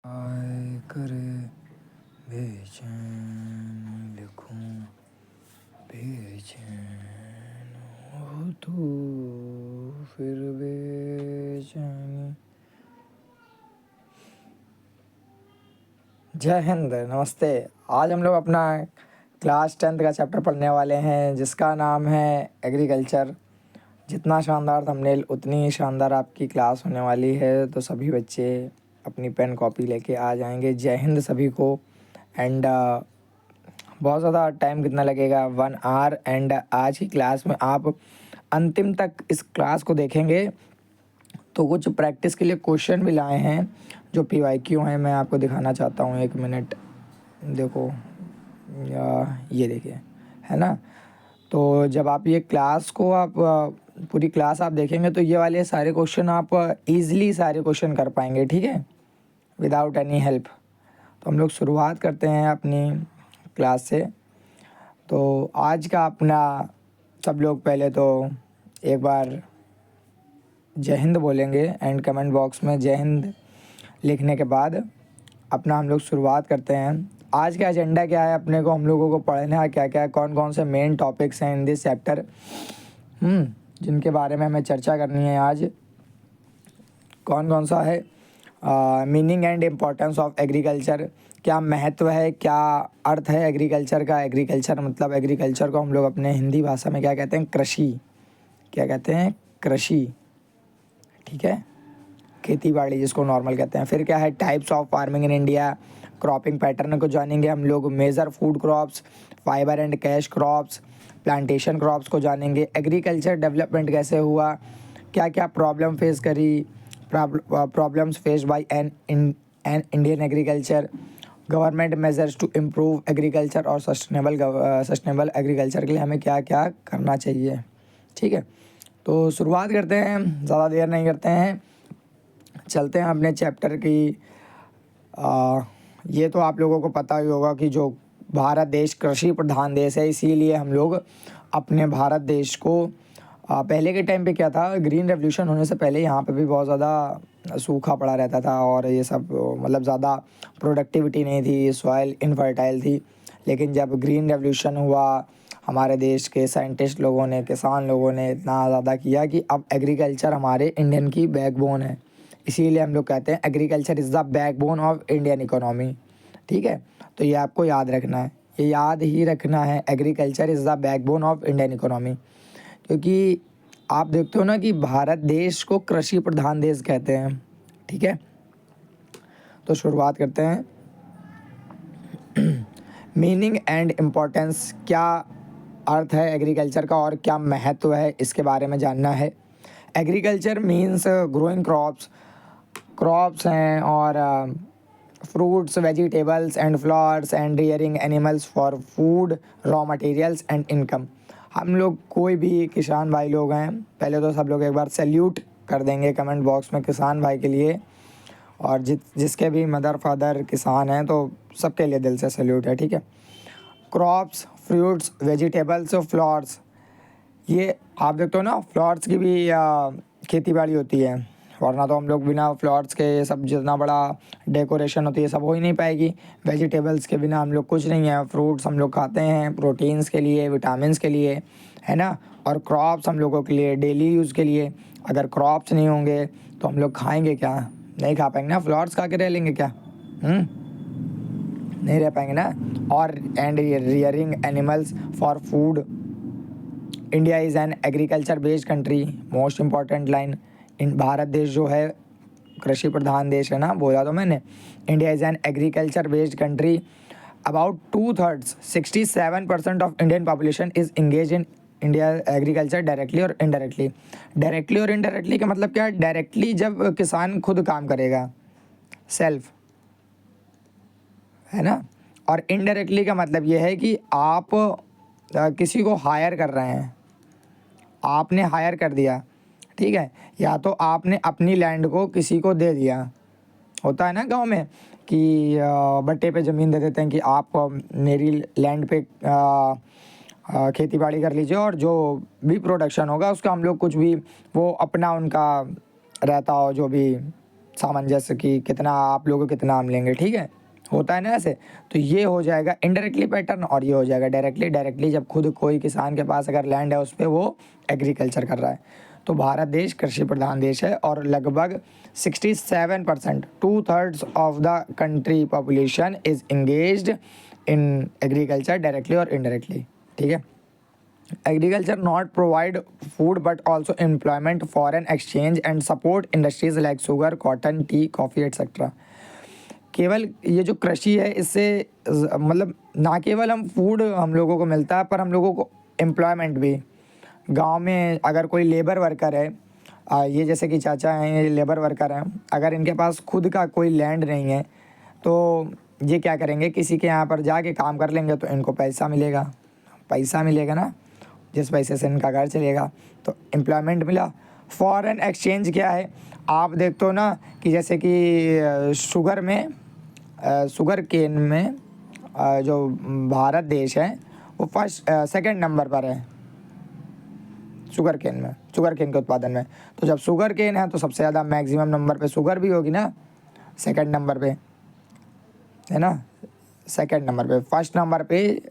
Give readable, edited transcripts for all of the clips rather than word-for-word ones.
आए करे बेचैन लिखूं बेचैन हो तो फिर बेचैनी। जय हिंद, नमस्ते। आज हम लोग अपना क्लास 10th का चैप्टर पढ़ने वाले हैं जिसका नाम है एग्रीकल्चर। जितना शानदार थंबनेल उतनी ही शानदार आपकी क्लास होने वाली है, तो सभी बच्चे अपनी पेन कॉपी लेके आ जाएंगे। जय हिंद सभी को। एंड बहुत ज़्यादा टाइम कितना लगेगा, 1 आवर। एंड आज की क्लास में आप अंतिम तक इस क्लास को देखेंगे तो कुछ प्रैक्टिस के लिए क्वेश्चन भी लाए हैं जो PYQ हैं। मैं आपको दिखाना चाहता हूँ, 1 मिनट देखो, ये देखिए, है ना। तो जब आप ये क्लास को पूरी क्लास आप देखेंगे तो ये वाले सारे क्वेश्चन आप इजीली सारे क्वेश्चन कर पाएंगे, ठीक है, विदाउट एनी हेल्प। तो हम लोग शुरुआत करते हैं अपनी क्लास से। तो आज का अपना, सब लोग पहले तो एक बार जय हिंद बोलेंगे एंड कमेंट बॉक्स में जय हिंद लिखने के बाद अपना हम लोग शुरुआत करते हैं। आज का एजेंडा क्या है, अपने को हम लोगों को पढ़ना है क्या क्या, कौन कौन से मेन टॉपिक्स हैं इन दिस चैप्टर, जिनके बारे में हमें चर्चा करनी है आज। कौन कौन सा है, meaning and importance of agriculture, क्या महत्व है, क्या अर्थ है एग्रीकल्चर का। एग्रीकल्चर मतलब, एग्रीकल्चर को हम लोग अपने हिंदी भाषा में क्या कहते हैं, कृषि। क्या कहते हैं, कृषि, ठीक है, खेती बाड़ी जिसको नॉर्मल कहते हैं। फिर क्या है, types of farming in India, cropping pattern को जानेंगे हम लोग। Major food crops, fibre and cash crops, plantation crops को जानेंगे। एग्रीकल्चर डेवलपमेंट कैसे हुआ, क्या क्या प्रॉब्लम फेस करी, problems faced by an Indian agriculture, government measures to improve agriculture और सस्टेनेबल एग्रीकल्चर के लिए हमें क्या क्या करना चाहिए, ठीक है। तो शुरुआत करते हैं, ज़्यादा देर नहीं करते हैं, चलते हैं अपने चैप्टर की। ये तो आप लोगों को पता ही होगा कि जो भारत देश कृषि प्रधान देश है, इसीलिए हम लोग अपने भारत देश को पहले के टाइम पे क्या था, ग्रीन रेवोल्यूशन होने से पहले यहाँ पे भी बहुत ज़्यादा सूखा पड़ा रहता था और ये सब, मतलब ज़्यादा प्रोडक्टिविटी नहीं थी, सॉइल इनफर्टाइल थी। लेकिन जब ग्रीन रेवोल्यूशन हुआ, हमारे देश के साइंटिस्ट लोगों ने, किसान लोगों ने इतना ज़्यादा किया कि अब एग्रीकल्चर हमारे इंडियन की बैकबोन है। इसीलिए हम लोग कहते हैं agriculture is the backbone of Indian economy, ठीक है। तो ये आपको याद रखना है, ये याद ही रखना है, agriculture is the backbone of Indian economy. क्योंकि आप देखते हो ना कि भारत देश को कृषि प्रधान देश कहते हैं, ठीक है। तो शुरुआत करते हैं। मीनिंग एंड इम्पोर्टेंस, क्या अर्थ है एग्रीकल्चर का और क्या महत्व है, इसके बारे में जानना है। एग्रीकल्चर मीन्स ग्रोइंग क्रॉप्स हैं और fruits, vegetables and flowers and rearing animals for food, raw materials and income. हम लोग कोई भी किसान भाई लोग हैं, पहले तो सब लोग एक बार सैल्यूट कर देंगे कमेंट बॉक्स में किसान भाई के लिए। और जिसके भी मदर फादर किसान हैं तो सबके लिए दिल से सैल्यूट है, ठीक है। क्रॉप्स, फ्रूट्स, वेजिटेबल्स, फ्लावर्स, ये आप देखते हो ना, फ्लावर्स की भी खेती बाड़ी होती है, वरना तो हम लोग बिना फ्लावर्स के ये सब जितना बड़ा डेकोरेशन होती है सब हो ही नहीं पाएगी। वेजिटेबल्स के बिना हम लोग कुछ नहीं है। फ्रूट्स हम लोग खाते हैं प्रोटीन्स के लिए, विटामिन्स के लिए, है ना। और क्रॉप्स हम लोगों के लिए डेली यूज़ के लिए। अगर क्रॉप्स नहीं होंगे तो हम लोग खाएंगे क्या, नहीं खा पाएंगे ना। फ्लावर्स खा के रह लेंगे क्या, नहीं रह पाएंगे ना। और and rearing animals for food, India is an agriculture based country. Most important line, in Bharat देश जो है कृषि प्रधान देश है ना, बोला तो मैंने। India is an agriculture based country. About 2/3 67% of Indian population is engage in India agriculture directly और इनडायरेक्टली। डायरेक्टली और इनडायरेक्टली का मतलब क्या है, डायरेक्टली जब किसान खुद काम करेगा, सेल्फ, है ना। और इनडायरेक्टली का मतलब ये है कि आप किसी को हायर कर रहे हैं, आपने हायर कर दिया, ठीक है। या तो आपने अपनी लैंड को किसी को दे दिया, होता है ना गांव में कि बट्टे पे ज़मीन दे देते हैं कि आप मेरी लैंड पे खेती बाड़ी कर लीजिए और जो भी प्रोडक्शन होगा उसका हम लोग कुछ भी, वो अपना उनका रहता हो जो भी सामंजस्य कि कितना आप लोगों को कितना आम लेंगे, ठीक है, होता है ना ऐसे। तो ये हो जाएगा इनडायरेक्टली पैटर्न और ये हो जाएगा डायरेक्टली। डायरेक्टली जब खुद कोई किसान के पास अगर लैंड है उस पर वो एग्रीकल्चर कर रहा है। तो भारत देश कृषि प्रधान देश है और लगभग 67%, 2/3 of the country population is engaged in agriculture directly और इनडायरेक्टली, ठीक है। Agriculture not provide food but also employment, foreign exchange and support industries like sugar, cotton, T, coffee etcetera. केवल ये जो कृषि है इससे मतलब ना केवल हम फूड हम लोगों को मिलता है पर हम लोगों को एम्प्लॉयमेंट भी। गांव में अगर कोई लेबर वर्कर है, ये जैसे कि चाचा हैं, ये लेबर वर्कर हैं, अगर इनके पास खुद का कोई लैंड नहीं है तो ये क्या करेंगे, किसी के यहाँ पर जाके काम कर लेंगे तो इनको पैसा मिलेगा ना, जिस पैसे से इनका घर चलेगा। तो एम्प्लॉयमेंट मिला। फॉरेन एक्सचेंज क्या है, आप देखते हो ना कि जैसे कि शुगर केन में जो भारत देश है वो सेकंड नंबर पर है शुगर केन के उत्पादन में। तो जब शुगर केन है तो सबसे ज़्यादा मैक्सिमम नंबर पे शुगर भी होगी ना, सेकंड नंबर पे है ना, सेकंड नंबर पे। फर्स्ट नंबर पे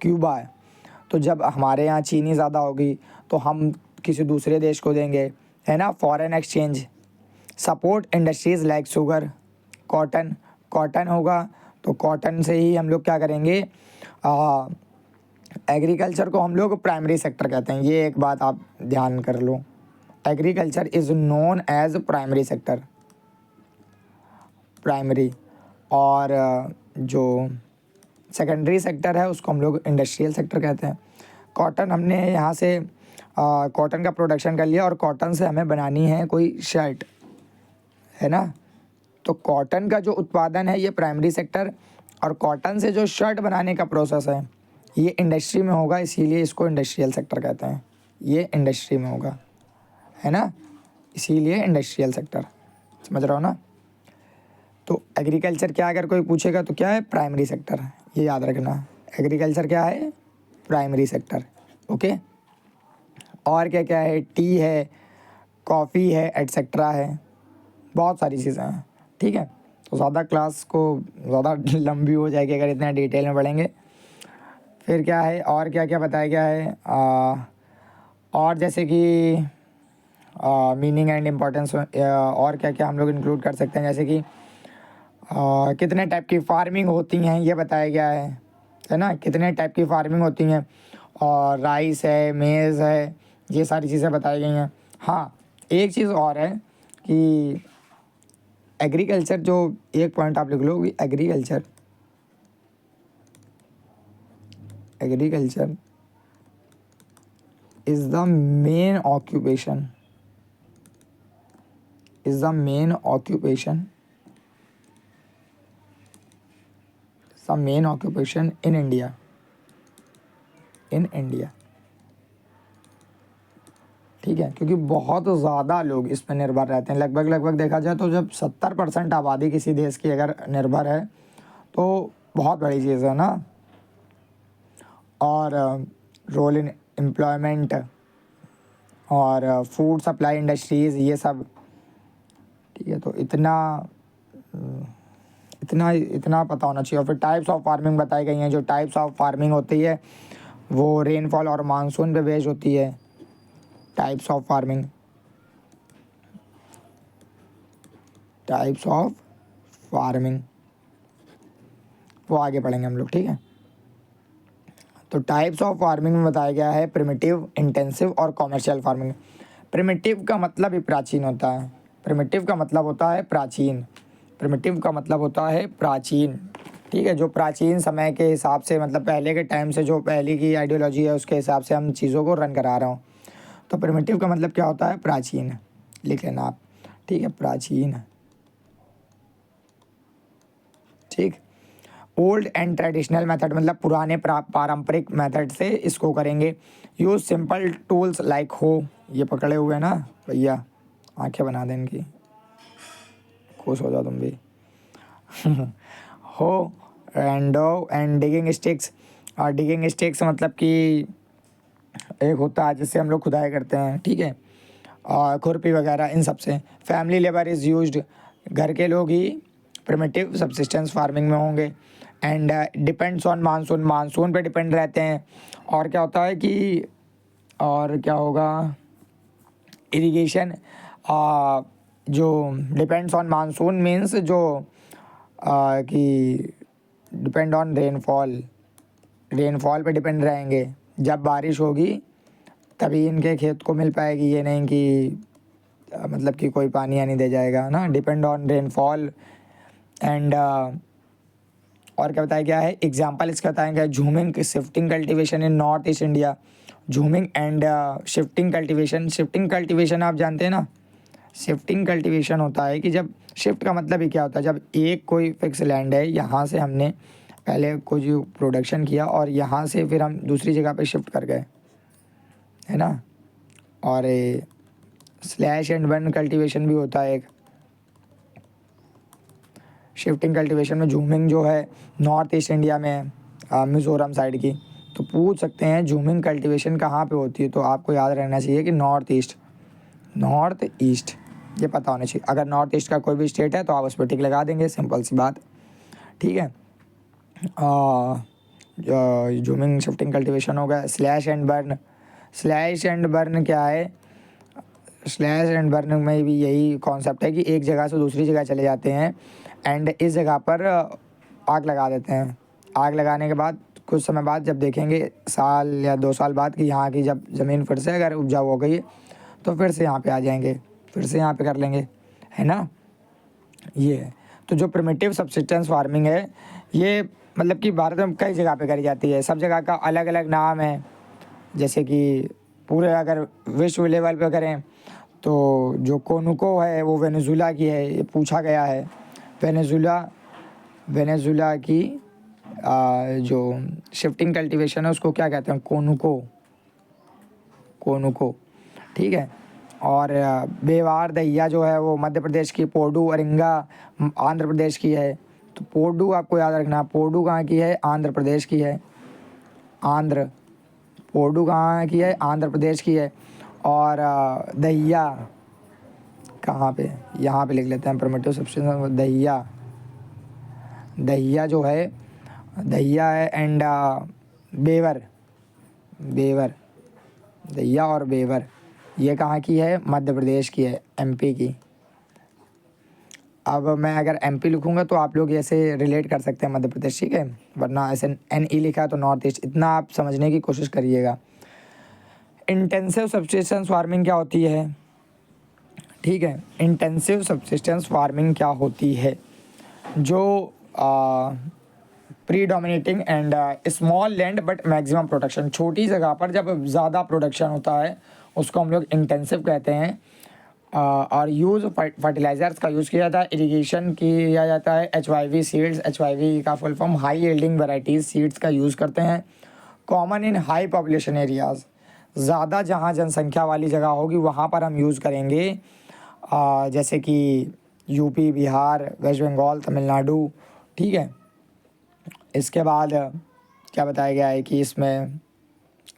क्यूबा है। तो जब हमारे यहाँ चीनी ज़्यादा होगी तो हम किसी दूसरे देश को देंगे, है ना। Foreign exchange, support industries like sugar, cotton होगा तो कॉटन से ही हम लोग क्या करेंगे, एग्रीकल्चर को हम लोग प्राइमरी सेक्टर कहते हैं। ये एक बात आप ध्यान कर लो, agriculture is known as primary sector, primary. और जो सेकेंडरी सेक्टर है उसको हम लोग इंडस्ट्रियल सेक्टर कहते हैं। कॉटन हमने यहाँ से कॉटन का प्रोडक्शन कर लिया और कॉटन से हमें बनानी है कोई शर्ट, है ना। तो कॉटन का जो उत्पादन है ये प्राइमरी सेक्टर, और कॉटन से जो शर्ट बनाने का प्रोसेस है ये इंडस्ट्री में होगा, इसीलिए इसको इंडस्ट्रियल सेक्टर कहते हैं। ये इंडस्ट्री में होगा, है ना, इसीलिए इंडस्ट्रियल सेक्टर, समझ रहे हो ना। तो एग्रीकल्चर क्या अगर कोई पूछेगा तो क्या है, प्राइमरी सेक्टर, ये याद रखना। एग्रीकल्चर क्या है, प्राइमरी सेक्टर, ओके। और क्या क्या है, टी है, कॉफ़ी है, एट्सेट्रा है, बहुत सारी चीज़ें हैं, ठीक है। तो ज़्यादा क्लास को ज़्यादा लंबी हो जाएगी अगर इतना डिटेल में पढ़ेंगे। फिर क्या है, और क्या क्या बताया गया है, और जैसे कि मीनिंग एंड इम्पोर्टेंस, और क्या क्या हम लोग इंक्लूड कर सकते हैं, जैसे कि कितने टाइप की फार्मिंग होती हैं ये बताया गया है ना, कितने टाइप की फार्मिंग होती हैं, और राइस है, मेज़ है, ये सारी चीज़ें बताई गई हैं। हाँ, एक चीज़ और है कि एग्रीकल्चर, जो एक पॉइंट आप लिख लो कि agriculture is the main occupation in India, ठीक है। क्योंकि बहुत ज़्यादा लोग इस पर निर्भर रहते हैं, लगभग देखा जाए तो जब 70% आबादी किसी देश की अगर निर्भर है तो बहुत बड़ी चीज़ है ना। और रोल इन एम्प्लॉयमेंट और फूड सप्लाई इंडस्ट्रीज़, ये सब, ठीक है। तो इतना पता होना चाहिए। और फिर टाइप्स ऑफ फार्मिंग बताई गई हैं। जो टाइप्स ऑफ फार्मिंग होती है वो रेनफॉल और मानसून पे बेस्ड होती है। टाइप्स ऑफ फार्मिंग वो आगे पढ़ेंगे हम लोग, ठीक है। तो टाइप्स ऑफ फार्मिंग में बताया गया है प्रिमिटिव, इंटेंसिव और कॉमर्शियल फार्मिंग। प्रिमिटिव का मतलब ही प्राचीन होता है। प्रिमिटिव का मतलब होता है प्राचीन, ठीक है। जो प्राचीन समय के हिसाब से, मतलब पहले के टाइम से जो पहले की आइडियोलॉजी है उसके हिसाब से हम चीज़ों को रन करा रहा हूँ। तो प्रिमिटिव का मतलब क्या होता है, प्राचीन, लिख लेना आप, ठीक है, प्राचीन, ठीक। ओल्ड एंड ट्रेडिशनल मेथड मतलब पुराने पारंपरिक मेथड से इसको करेंगे। यूज सिंपल टूल्स लाइक हो, ये पकड़े हुए ना भैया, आंखें बना दें इनकी, खुश हो जाओ तुम भी। हो एंड डिगिंग स्टिक्स। और डिगिंग स्टिक्स मतलब कि एक होता है जिससे हम लोग खुदाई करते हैं, ठीक है, और खुरपी वगैरह इन सब से। फैमिली लेबर इज़ यूज्ड, घर के लोग ही प्रिमिटिव सब्सिस्टेंस फार्मिंग में होंगे। And depends on monsoon, monsoon पे डिपेंड रहते हैं। और क्या होता है कि और क्या होगा, इरिगेशन जो डिपेंड्स ऑन मानसून मीन्स जो कि डिपेंड ऑन रेनफॉल, रेनफॉल पे डिपेंड रहेंगे। जब बारिश होगी तभी इनके खेत को मिल पाएगी, ये नहीं कि मतलब कि कोई पानी आनी दे जाएगा ना। Depend on rainfall. एंड और क्या बताया गया है, एग्जाम्पल इसका बताएंगे, jhuming shifting cultivation in north east India. Jhuming and shifting cultivation. Shifting cultivation आप जानते हैं ना, शिफ्टिंग कल्टीवेशन होता है कि जब शिफ्ट का मतलब ही क्या होता है, जब एक कोई फिक्स लैंड है, यहाँ से हमने पहले कुछ प्रोडक्शन किया और यहाँ से फिर हम दूसरी जगह पे शिफ्ट कर गए, है ना। और स्लैश एंड बर्न कल्टीवेशन भी होता है एक। शिफ्टिंग कल्टीवेशन में झूमिंग जो है नॉर्थ ईस्ट इंडिया में है, मिज़ोरम साइड की। तो पूछ सकते हैं झूमिंग कल्टीवेशन कहाँ पे होती है, तो आपको याद रहना चाहिए कि नॉर्थ ईस्ट, नॉर्थ ईस्ट ये पता होना चाहिए। अगर नॉर्थ ईस्ट का कोई भी स्टेट है तो आप उस पर टिक लगा देंगे, सिंपल सी बात, ठीक है। झूमिंग शिफ्टिंग कल्टीवेशन हो गया। Slash and burn. Slash and burn क्या है, स्लैश एंड बर्न में भी यही कॉन्सेप्ट है कि एक जगह से दूसरी जगह चले जाते हैं एंड इस जगह पर आग लगा देते हैं। आग लगाने के बाद कुछ समय बाद जब देखेंगे, साल या 2 साल बाद, कि यहाँ की जब ज़मीन फिर से अगर उपजाऊ हो गई है तो फिर से यहाँ पे आ जाएंगे, फिर से यहाँ पे कर लेंगे, है ना। ये है। तो जो प्रिमिटिव सब्सिस्टेंस फार्मिंग है ये मतलब कि भारत में कई जगह पे करी जाती है। सब जगह का अलग अलग नाम है। जैसे कि पूरे अगर विश्व लेवल पे करें तो जो कोनुको है वो वेनेजुला की है, ये पूछा गया है। वेनेजुला की जो शिफ्टिंग कल्टीवेशन है उसको क्या कहते हैं, कोनुको, ठीक है। और बेवार दहिया जो है वो मध्य प्रदेश की, पोडू अरिंगा आंध्र प्रदेश की है। तो पोडू आपको याद रखना, पोडू कहाँ की है, आंध्र प्रदेश की है। पोडू कहाँ की है, आंध्र प्रदेश की है। और दहिया कहाँ पे, यहाँ पे लिख लेते हैं, प्रिमिटिव सब्सिस्टेंस दहिया जो है, दहिया है। एंड बेवर दहिया और बेवर ये कहाँ की है, मध्य प्रदेश की है, एमपी की। अब मैं अगर एमपी लिखूँगा तो आप लोग ऐसे रिलेट कर सकते हैं मध्य प्रदेश, ठीक है। वरना ऐसे एनई लिखा है तो नॉर्थ ईस्ट, इतना आप समझने की कोशिश करिएगा। इंटेंसिव सब्सिस्टेंस फार्मिंग क्या होती है, ठीक है। इंटेंसिव सब्सिस्टेंस फार्मिंग क्या होती है, जो predominating and small land but maximum production, छोटी जगह पर जब ज़्यादा प्रोडक्शन होता है उसको हम लोग इंटेंसिव कहते हैं। और यूज़ फर्टिलाइज़र्स का यूज़ किया जाता है, इरिगेशन किया जाता है, HYV सीड्स, HYV का full form high yielding varieties seeds का यूज़ करते हैं। Common in high population areas, ज़्यादा जहाँ जनसंख्या वाली जगह होगी वहाँ पर हम यूज़ करेंगे, जैसे कि यूपी, बिहार, वेस्ट बंगाल, तमिलनाडु, ठीक है। इसके बाद क्या बताया गया है कि इसमें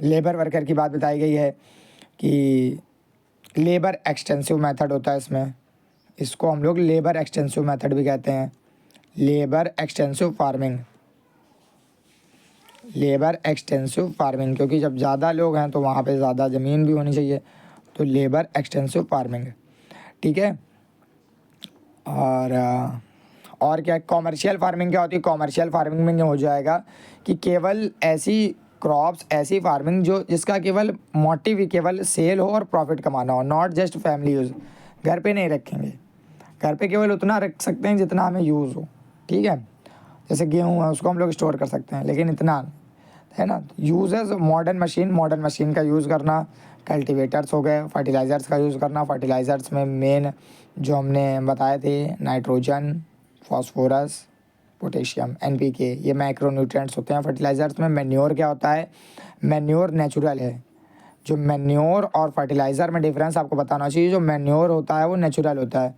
लेबर वर्कर की बात बताई गई है कि लेबर एक्सटेंसिव मेथड होता है इसमें, इसको हम लोग लेबर एक्सटेंसिव मेथड भी कहते हैं। लेबर एक्सटेंसिव फार्मिंग, क्योंकि जब ज़्यादा लोग हैं तो वहाँ पे ज़्यादा ज़मीन भी होनी चाहिए, तो लेबर एक्सटेंसिव फार्मिंग, ठीक है। और क्या कॉमर्शियल फार्मिंग क्या होती है, कॉमर्शियल फार्मिंग में हो जाएगा कि केवल ऐसी क्रॉप्स, ऐसी फार्मिंग जो जिसका केवल मोटिव ही केवल सेल हो और प्रॉफिट कमाना हो, नॉट जस्ट फैमिली यूज़। घर पे नहीं रखेंगे, घर पे केवल उतना रख सकते हैं जितना हमें यूज़ हो, ठीक है। जैसे गेहूँ है उसको हम लोग स्टोर कर सकते हैं, लेकिन इतना, है ना। यूजेस मॉडर्न मशीन का यूज़ करना, कल्टीवेटर्स हो गए, फर्टिलाइज़र्स का यूज़ करना। फर्टिलाइज़र्स में मेन जो हमने बताए थे, नाइट्रोजन, फास्फोरस, पोटेशियम, NPK, ये माइक्रो न्यूट्रिएंट्स होते हैं फर्टिलाइज़र्स में। मैन्योर क्या होता है, मैन्योर नेचुरल है। जो मैन्योर और फर्टिलाइज़र में डिफरेंस आपको बताना चाहिए, जो मैन्योर होता है वो नेचुरल होता है।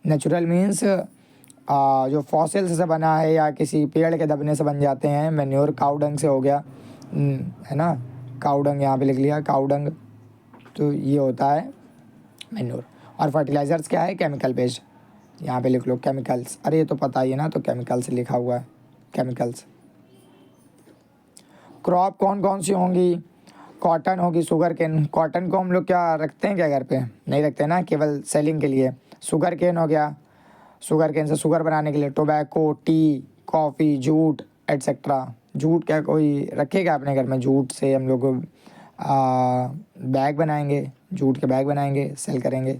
नेचुरल मीन्स जो फॉसिल से बना है या किसी पेड़ के दबने से बन जाते हैं। मैन्योर काउडंग से हो गया, है ना, काउडंग यहाँ पे लिख लिया, काउडंग, तो ये होता है मैन्योर। और फर्टिलाइज़र्स क्या है, केमिकल बेस्ड, यहाँ पे लिख लो केमिकल्स, अरे ये तो पता ही है ना, तो केमिकल्स लिखा हुआ है, केमिकल्स। क्रॉप कौन कौन सी होंगी? कॉटन होगी, शुगर केन। कॉटन को हम लोग क्या रखते हैं क्या घर पे? नहीं रखते ना, केवल सेलिंग के लिए। शुगर केन हो गया, शुगर केन से शुगर बनाने के लिए। Tobacco, T, coffee, jute etcetera. Jute क्या कोई रखेगा अपने घर में? जूट से हम लोग बैग बनाएंगे, जूट के बैग बनाएंगे, सेल करेंगे,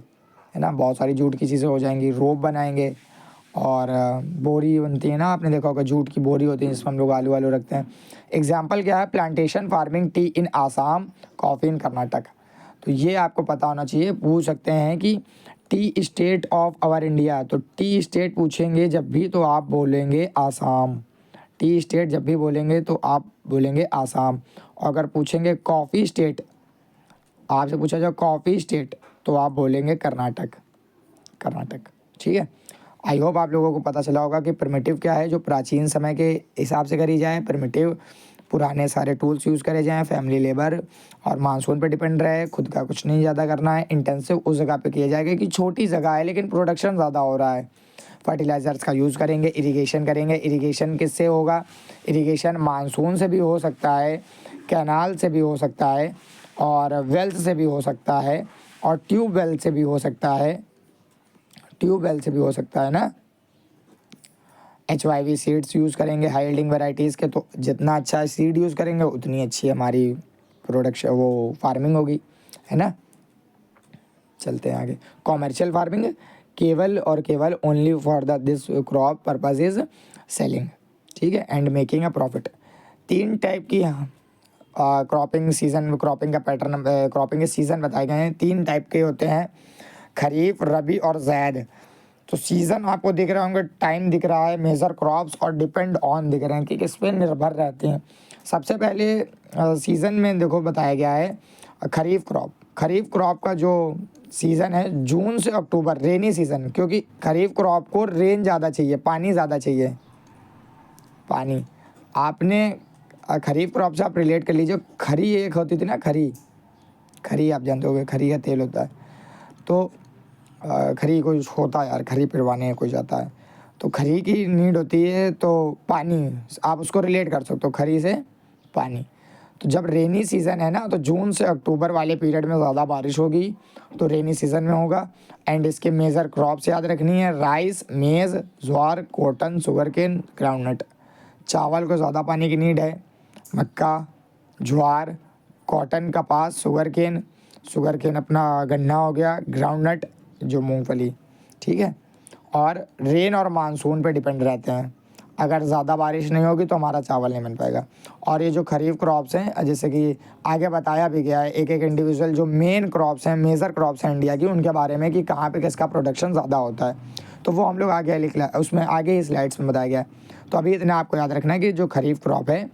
है ना। बहुत सारी जूट की चीज़ें हो जाएंगी, रोप बनाएंगे। और बोरी बनती है ना, आपने देखा होगा जूट की बोरी होती है जिसमें हम लोग आलू वालू रखते हैं। एग्जाम्पल क्या है? Plantation farming T in Assam, coffee in Karnataka. तो ये आपको पता होना चाहिए। पूछ सकते हैं कि tea state of our India, तो टी स्टेट पूछेंगे जब भी तो आप बोलेंगे आसाम। टी स्टेट जब भी बोलेंगे तो आप बोलेंगे आसाम। और अगर पूछेंगे कॉफ़ी स्टेट, आपसे पूछा जाए कॉफ़ी स्टेट, तो आप बोलेंगे कर्नाटक, कर्नाटक। ठीक है। आई होप आप लोगों को पता चला होगा कि प्रिमिटिव क्या है, जो प्राचीन समय के हिसाब से करी जाए। प्रिमिटिव पुराने सारे टूल्स यूज़ करे जाएँ, फैमिली लेबर और मानसून पे डिपेंड रहे, खुद का कुछ नहीं ज़्यादा करना है। इंटेंसिव उस जगह पे किया जाएगा कि छोटी जगह है लेकिन प्रोडक्शन ज़्यादा हो रहा है। फर्टिलाइज़र्स का यूज़ करेंगे, इरिगेशन करेंगे। इरिगेशन किससे होगा? इरिगेशन मानसून से भी हो सकता है, कैनाल से भी हो सकता है, और वेल्स से भी हो सकता है, और ट्यूबवेल से भी हो सकता है, ट्यूबवेल से भी हो सकता है ना। HYV सीड्स यूज़ करेंगे, हाई यील्डिंग वैरायटीज़ के। तो जितना अच्छा सीड यूज़ करेंगे उतनी अच्छी हमारी प्रोडक्शन वो फार्मिंग होगी, है ना। चलते हैं आगे। कॉमर्शियल फार्मिंग केवल और केवल only for the this crop purpose is selling, ठीक है, and making a profit. 3 type की क्रॉपिंग सीज़न, क्रॉपिंग का पैटर्न, क्रॉपिंग के सीज़न बताए गए हैं। 3 टाइप के होते हैं, खरीफ, रबी और ज़ैद। तो सीज़न आपको दिख रहे होंगे, टाइम दिख रहा है, मेजर क्रॉप्स और डिपेंड ऑन दिख रहे हैं कि किस पे निर्भर रहते हैं। सबसे पहले सीज़न में देखो बताया गया है खरीफ क्रॉप। खरीफ क्रॉप का जो सीज़न है जून से अक्टूबर, रेनी सीज़न, क्योंकि खरीफ क्रॉप को रेन ज़्यादा चाहिए, पानी ज़्यादा चाहिए, पानी। आपने खरीफ क्रॉप से आप रिलेट कर लीजिए। खरी एक होती थी ना, खरी, खरी आप जानते होगे, खरी का तेल होता है। तो खरी कोई होता है यार, खरी पिरवाने कोई जाता है, तो खरी की नीड होती है, तो पानी आप उसको रिलेट कर सकते हो, खरी से पानी। तो जब रेनी सीज़न है ना, तो जून से अक्टूबर वाले पीरियड में ज़्यादा बारिश होगी, तो रेनी सीज़न में होगा। एंड इसके मेजर क्रॉप्स याद रखनी है, राइस, मेज़, ज्वार, कॉटन, शुगर केन, ग्राउंडनट। चावल को ज़्यादा पानी की नीड है, मक्का, ज्वार, कॉटन, कपास, शुगर केन अपना गन्ना हो गया, ग्राउंडनट जो मूंगफली, ठीक है। और रेन और मानसून पे डिपेंड रहते हैं। अगर ज़्यादा बारिश नहीं होगी तो हमारा चावल नहीं बन पाएगा। और ये जो खरीफ क्रॉप्स हैं, जैसे कि आगे बताया भी गया है, एक एक इंडिविजुअल जो मेन क्रॉप्स हैं, मेजर क्रॉप्स हैं इंडिया की, उनके बारे में कि कहाँ पे किसका प्रोडक्शन ज़्यादा होता है, तो वो हम लोग आगे लिख उसमें आगे ही स्लाइड्स में बताया गया है। तो अभी इतना आपको याद रखना है कि जो खरीफ क्रॉप है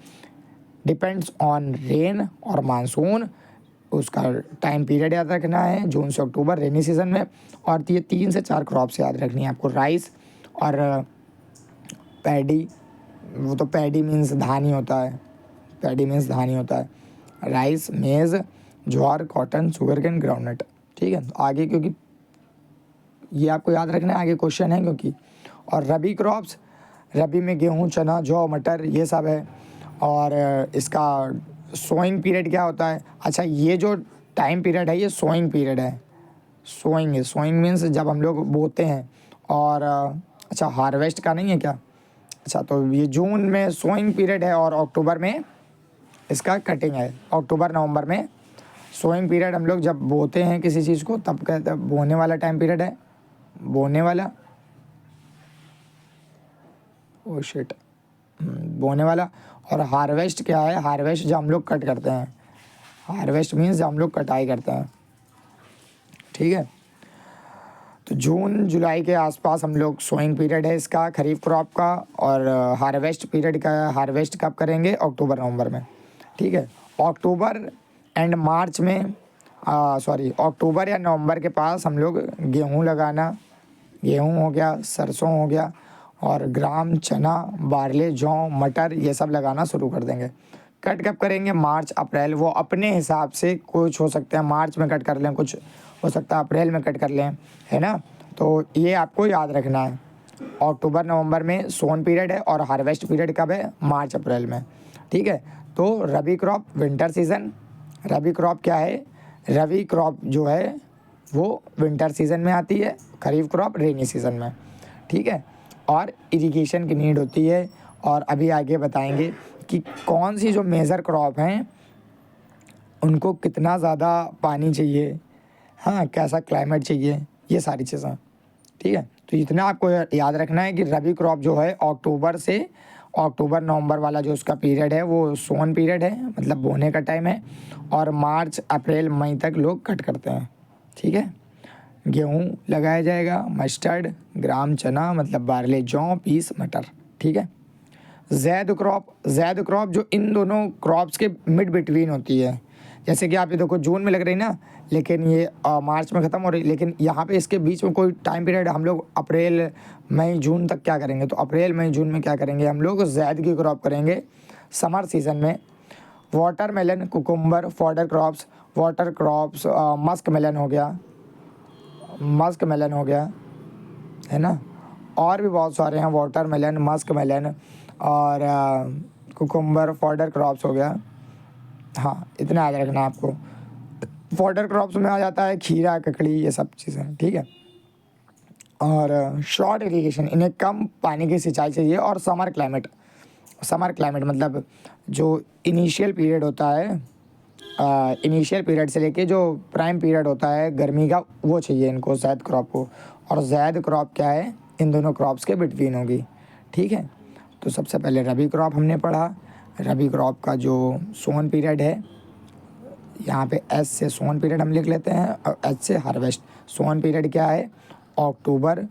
डिपेंड्स ऑन रेन और मानसून, उसका टाइम पीरियड याद रखना है, जून से अक्टूबर रेनी सीज़न में। और ये 3 से 4 क्रॉप्स याद रखनी है आपको, राइस और पैडी, वो तो पैडी मीन्स धान ही होता है, पैडी मीन्स धान ही होता है, राइस, मेज़, ज्वार, कॉटन, शुगर केन, ग्राउंडनट, ठीक है। तो आगे क्योंकि ये आपको याद रखना है, आगे क्वेश्चन है क्योंकि। और रबी क्रॉप्स, रबी में गेहूँ, चना, जौ, मटर, ये सब है। और इसका सोइंग पीरियड क्या होता है? अच्छा, ये जो टाइम पीरियड है ये सोइंग पीरियड है। सोइंग है, सोइंग मीन्स जब हम लोग बोते हैं। और अच्छा, हार्वेस्ट का नहीं है क्या? अच्छा, तो ये जून में सोइंग पीरियड है और अक्टूबर में इसका कटिंग है। अक्टूबर नवंबर में सोइंग पीरियड, हम लोग जब बोते हैं किसी चीज़ को तब कहते हैं, बोने वाला टाइम पीरियड है, बोने वाला, ओ शिट, बोने वाला। और हार्वेस्ट क्या है? हार्वेस्ट जब हम लोग कट करते हैं, हार्वेस्ट मीन्स जब हम लोग कटाई करते हैं, ठीक है। तो जून जुलाई के आसपास हम लोग सोइंग पीरियड है इसका, खरीफ क्रॉप का। और हार्वेस्ट पीरियड का, हार्वेस्ट कब करेंगे? अक्टूबर नवंबर में, ठीक है। अक्टूबर एंड मार्च में, सॉरी, अक्टूबर या नवंबर के पास हम लोग गेहूँ लगाना, गेहूँ हो गया, सरसों हो गया, और ग्राम, चना, बारले, जौ, मटर, ये सब लगाना शुरू कर देंगे। कट कब करेंगे? मार्च अप्रैल, वो अपने हिसाब से, कुछ हो सकता है मार्च में कट कर लें, कुछ हो सकता है अप्रैल में कट कर लें, है ना। तो ये आपको याद रखना है। अक्टूबर नवंबर में सोन पीरियड है और हार्वेस्ट पीरियड कब है? मार्च अप्रैल में। ठीक है, तो रबी क्रॉप विंटर सीज़न। रबी क्रॉप क्या है? रबी क्रॉप जो है वो विंटर सीज़न में आती है, खरीफ क्रॉप रेनी सीज़न में। ठीक है, और इरिगेशन की नीड होती है। और अभी आगे बताएंगे कि कौन सी जो मेजर क्रॉप हैं उनको कितना ज़्यादा पानी चाहिए, हाँ, कैसा क्लाइमेट चाहिए, ये सारी चीज़ें। ठीक है, तो इतना आपको याद रखना है कि रबी क्रॉप जो है अक्टूबर नवंबर वाला जो उसका पीरियड है वो सोन पीरियड है, मतलब बोने का टाइम है। और मार्च अप्रैल मई तक लोग कट करते हैं। ठीक है, गेहूँ लगाया जाएगा, मस्टर्ड, ग्राम चना मतलब बारले, जौ, पीस, मटर। ठीक है, ज़ैद क्रॉप जो इन दोनों क्रॉप्स के मिड बिटवीन होती है। जैसे कि आप ये देखो जून में लग रही ना, लेकिन ये मार्च में ख़त्म हो रही, लेकिन यहाँ पे इसके बीच में कोई टाइम पीरियड हम लोग अप्रैल मई जून तक क्या करेंगे? तो अप्रैल मई जून में क्या करेंगे? हम लोग ज़ैद की क्रॉप करेंगे समर सीज़न में। Watermelon, cucumber, water crops, musk melon हो गया, है ना। और भी बहुत सारे हैं, वाटरमेलन, मस्क मेलन और कुकुम्बर, फॉडर क्रॉप्स हो गया। हाँ, इतना याद रखना आपको। फॉडर क्रॉप्स में आ जाता है खीरा, ककड़ी, ये सब चीज़ें। ठीक है, और शॉर्ट इरिगेशन, इन्हें कम पानी की सिंचाई चाहिए। और समर क्लाइमेट मतलब जो इनिशियल पीरियड होता है, इनिशियल पीरियड से लेके जो प्राइम पीरियड होता है गर्मी का, वो चाहिए इनको, ज़ैद क्रॉप को। और ज़ैद क्रॉप क्या है? इन दोनों क्रॉप्स के बिटवीन होगी। ठीक है, तो सबसे पहले रबी क्रॉप हमने पढ़ा। रबी क्रॉप का जो सोन पीरियड है, यहाँ पे एस से सोन पीरियड हम लिख लेते हैं और एच से हार्वेस्ट। सोन पीरियड क्या है? अक्टूबर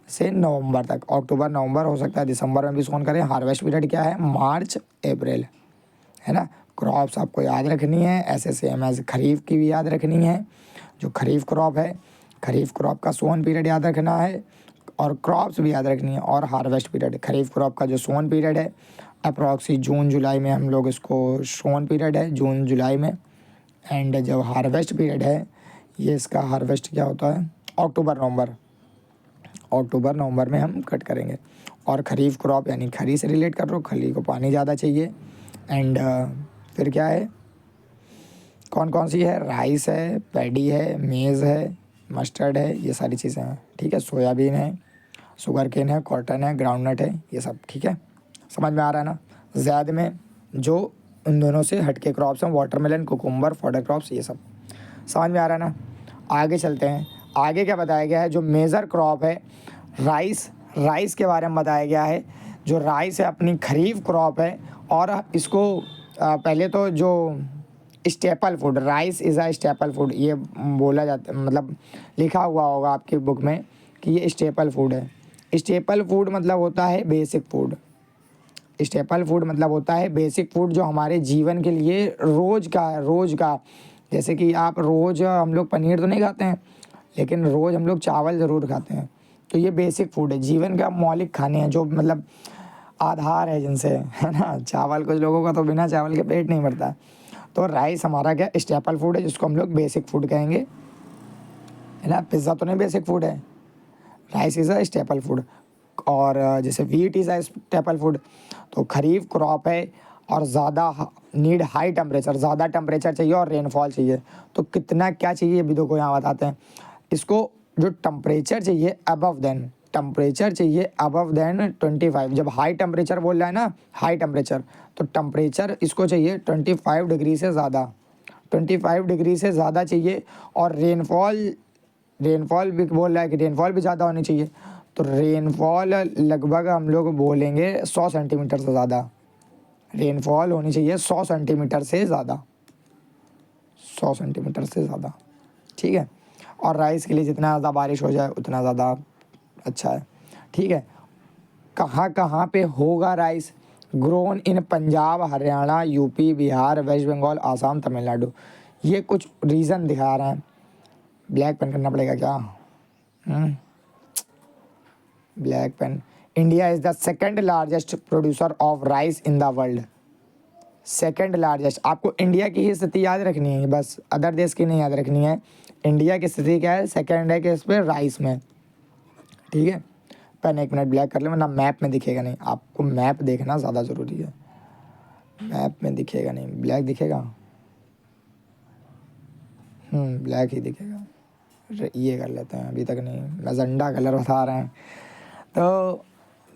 से नवंबर तक। अक्टूबर नवंबर, हो सकता है दिसंबर में भी सोन करें। हार्वेस्ट पीरियड क्या है? मार्च अप्रैल, है ना। क्रॉप्स आपको याद रखनी है, ऐसे सेम एज खरीफ की भी याद रखनी है। जो खरीफ क्रॉप है, खरीफ क्रॉप का सोन पीरियड याद रखना है और क्रॉप्स भी याद रखनी है। और हार्वेस्ट पीरियड, खरीफ क्रॉप का जो सोन पीरियड है अप्रॉक्सी जून जुलाई में, हम लोग इसको सोन पीरियड है जून जुलाई में। एंड जो हार्वेस्ट पीरियड है, ये इसका हार्वेस्ट क्या होता है? अक्टूबर नवंबर में हम कट करेंगे। और खरीफ क्रॉप यानी खरी से रिलेट कर रहे हो, खली को पानी ज़्यादा चाहिए। एंड फिर क्या है, कौन कौन सी है? राइस है, पैडी है, मेज़ है, मस्टर्ड है, ये सारी चीज़ें हैं। ठीक है, सोयाबीन है, शुगर केन है, कॉटन है, ग्राउंडनट है, ये सब। ठीक है, समझ में आ रहा है ना। ज़ैद में जो इन दोनों से हटके क्रॉप्स हैं, वाटरमेलन, कुकुम्बर, फॉडर क्रॉप्स, ये सब समझ में आ रहा है ना। आगे चलते हैं, आगे क्या बताया गया है? जो मेजर क्रॉप है राइस के बारे में बताया गया है। जो राइस है अपनी खरीफ क्रॉप है। और इसको पहले तो जो staple food, rice is a staple food, ये बोला जाता, मतलब लिखा हुआ होगा आपकी बुक में कि ये स्टेपल फूड है। स्टेपल फूड मतलब होता है बेसिक फूड। स्टेपल फूड मतलब होता है बेसिक फूड, जो हमारे जीवन के लिए रोज़ का जैसे कि आप रोज़, हम लोग पनीर तो नहीं खाते हैं, लेकिन रोज़ हम लोग चावल ज़रूर खाते हैं। तो ये बेसिक फूड है, जीवन का मौलिक खाने हैं, जो मतलब आधार है जिनसे, है ना। चावल, कुछ लोगों का तो बिना चावल के पेट नहीं भरता। तो राइस हमारा क्या स्टेपल फूड है, जिसको हम लोग बेसिक फूड कहेंगे, है ना। पिज़्ज़ा तो नहीं बेसिक फूड है, rice is a staple food. और जैसे wheat is a staple food. तो खरीफ क्रॉप है और ज़्यादा नीड हाई टेम्परेचर, ज़्यादा टेम्परेचर चाहिए और रेनफॉल चाहिए। तो कितना क्या चाहिए अभी देखो यहाँ बताते हैं इसको। जो टेम्परेचर चाहिए अबव देन 25। जब हाई टेम्परेचर बोल रहा है ना, हाई टेम्परेचर, तो टेम्परेचर इसको चाहिए 25 डिग्री से ज़्यादा, 25 डिग्री से ज़्यादा चाहिए। और रेनफॉल भी बोल रहा है कि रेनफॉल भी ज़्यादा होनी चाहिए। तो रेनफॉल लगभग हम लोग बोलेंगे 100 सेंटीमीटर से ज़्यादा रेनफॉल होनी चाहिए, 100 सेंटीमीटर से ज़्यादा, 100 सेंटीमीटर से ज़्यादा। ठीक है, और राइस के लिए जितना ज़्यादा बारिश हो जाए उतना ज़्यादा अच्छा है। ठीक है, कहाँ कहाँ पे होगा rice? Grown in Punjab, Haryana, UP, Bihar, West Bengal, Assam, Tamil Nadu. ये कुछ रीज़न दिखा रहे हैं। ब्लैक पेन करना पड़ेगा क्या? Black pen. India is the second largest producer of rice in the world. Second largest. आपको इंडिया की ही स्थिति याद रखनी है, बस अदर देश की नहीं याद रखनी है। इंडिया की स्थिति क्या है? सेकंड है कि इस पर राइस में। ठीक है। पेन 1 मिनट ब्लैक कर ले वरना मैप में दिखेगा नहीं, आपको मैप देखना ज़्यादा ज़रूरी है। मैप में दिखेगा नहीं, ब्लैक दिखेगा, ब्लैक ही दिखेगा। ये कर लेते हैं, अभी तक नहीं, मैजेंटा कलर बता रहे हैं। तो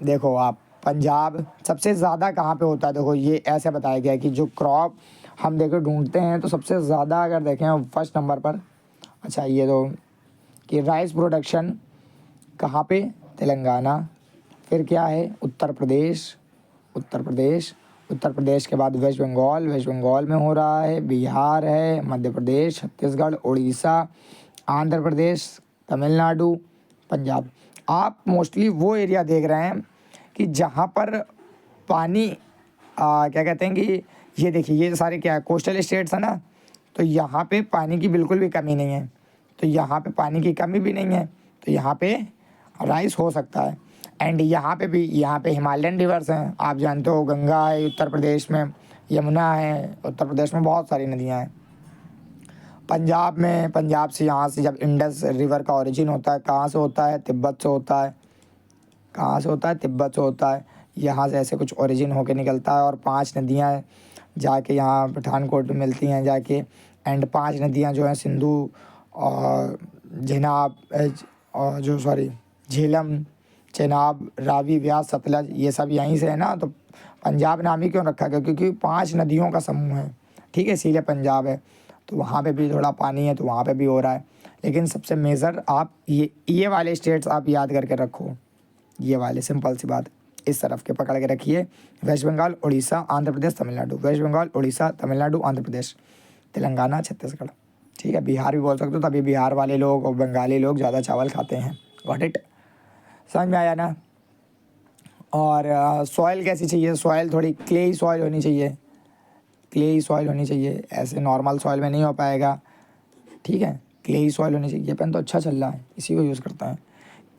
देखो आप, पंजाब सबसे ज़्यादा कहाँ पे होता है, देखो ये ऐसे बताया गया है कि जो क्रॉप हम देखो ढूंढते हैं तो सबसे ज़्यादा अगर देखें फर्स्ट नंबर पर, अच्छा ये तो कि राइस प्रोडक्शन कहाँ पे, तेलंगाना। फिर क्या है, उत्तर प्रदेश, उत्तर प्रदेश, उत्तर प्रदेश के बाद वेस्ट बंगाल, वेस्ट बंगाल में हो रहा है, बिहार है, मध्य प्रदेश, छत्तीसगढ़, उड़ीसा, आंध्र प्रदेश, तमिलनाडु, पंजाब। आप मोस्टली वो एरिया देख रहे हैं कि जहाँ पर पानी क्या कहते हैं कि ये देखिए ये सारे क्या है, कोस्टल स्टेट्स है ना, तो यहाँ पे पानी की बिल्कुल भी कमी नहीं है, तो यहाँ पे पानी की कमी भी नहीं है, तो यहाँ पे राइस हो सकता है। एंड यहाँ पे भी, यहाँ पे हिमालयन रिवर्स हैं, आप जानते हो, गंगा है उत्तर प्रदेश में, यमुना है उत्तर प्रदेश में, बहुत सारी नदियाँ हैं। पंजाब में, पंजाब से यहाँ से जब इंडस रिवर का ओरिजिन होता है, कहाँ से होता है, तिब्बत से होता है, कहाँ से होता है, तिब्बत से होता है, यहाँ से ऐसे कुछ ओरिजिन होके निकलता है। और 5 नदियाँ जाके यहाँ पठानकोट में मिलती हैं जाके। एंड 5 नदियाँ जो हैं, सिंधु और झेनाब और जो सॉरी झेलम, चेनाब, रावी, व्यास, सतलज, ये सब यहीं से है ना। तो पंजाब नाम ही क्यों रखा गया, क्योंकि 5 नदियों का समूह है, ठीक है, इसीलिए पंजाब है। तो वहाँ पे भी थोड़ा पानी है तो वहाँ पे भी हो रहा है। लेकिन सबसे मेजर आप ये वाले स्टेट्स आप याद करके रखो, ये वाले, सिंपल सी बात, इस तरफ के पकड़ के रखिए, वेस्ट बंगाल, उड़ीसा, आंध्र प्रदेश, तमिलनाडु, वेस्ट बंगाल, उड़ीसा, तमिलनाडु, आंध्र प्रदेश, तेलंगाना, छत्तीसगढ़, ठीक है। बिहार भी बोल सकते हो, तभी बिहार वाले लोग और बंगाली लोग ज़्यादा चावल खाते हैं। गॉट इट, समझ में आया ना। और सॉइल कैसी चाहिए, सॉइल थोड़ी क्लेई सॉइल होनी चाहिए, क्लेई सॉइल होनी चाहिए, ऐसे नॉर्मल सॉइल में नहीं हो पाएगा, ठीक है, क्लेई सॉइल होनी चाहिए। ये पेन तो अच्छा चल रहा है, इसी को यूज़ करता है।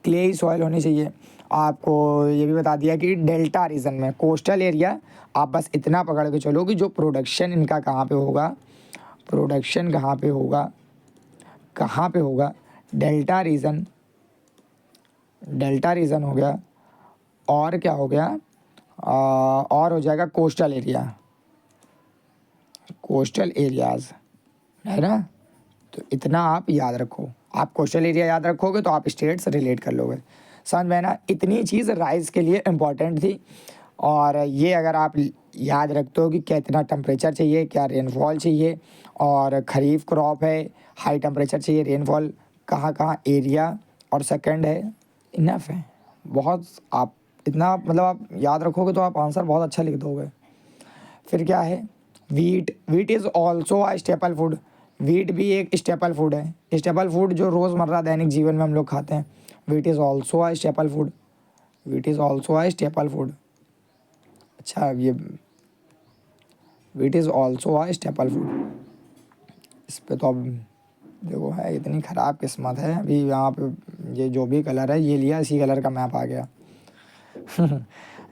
क्लेई सॉइल होनी चाहिए। आपको ये भी बता दिया कि डेल्टा रीजन में, कोस्टल एरिया, आप बस इतना पकड़ के चलो कि जो प्रोडक्शन इनका कहाँ पे होगा, प्रोडक्शन कहाँ पे होगा, कहाँ पे होगा, डेल्टा रीजन, डेल्टा रीजन हो गया। और क्या हो गया, और हो जाएगा कोस्टल एरिया, कोस्टल एरियाज़, है ना। तो इतना आप याद रखो, आप कोस्टल एरिया याद रखोगे तो आप स्टेट्स रिलेट कर लोगे, समझ में ना। इतनी चीज़ राइस के लिए इम्पॉर्टेंट थी। और ये अगर आप याद रखते हो कि कितना टेम्परेचर चाहिए, क्या रेनफॉल चाहिए, और ख़रीफ क्रॉप है, हाई टेम्परेचर चाहिए, रेनफॉल कहाँ कहाँ एरिया, और सेकंड है, इनफ है बहुत। आप इतना मतलब आप याद रखोगे तो आप आंसर बहुत अच्छा लिख दोगे। फिर क्या है, wheat, wheat is also a staple food, wheat भी एक स्टेपल फूड है, स्टेपल फूड जो रोज़मर्रा दैनिक जीवन में हम लोग खाते हैं। Wheat is also a staple food, wheat is also a staple food. अच्छा, ये wheat is also a staple food, इस पे तो अब देखो है, इतनी ख़राब किस्मत है। अभी यहाँ पे ये जो भी कलर है ये लिया, इसी कलर का मैप आ गया।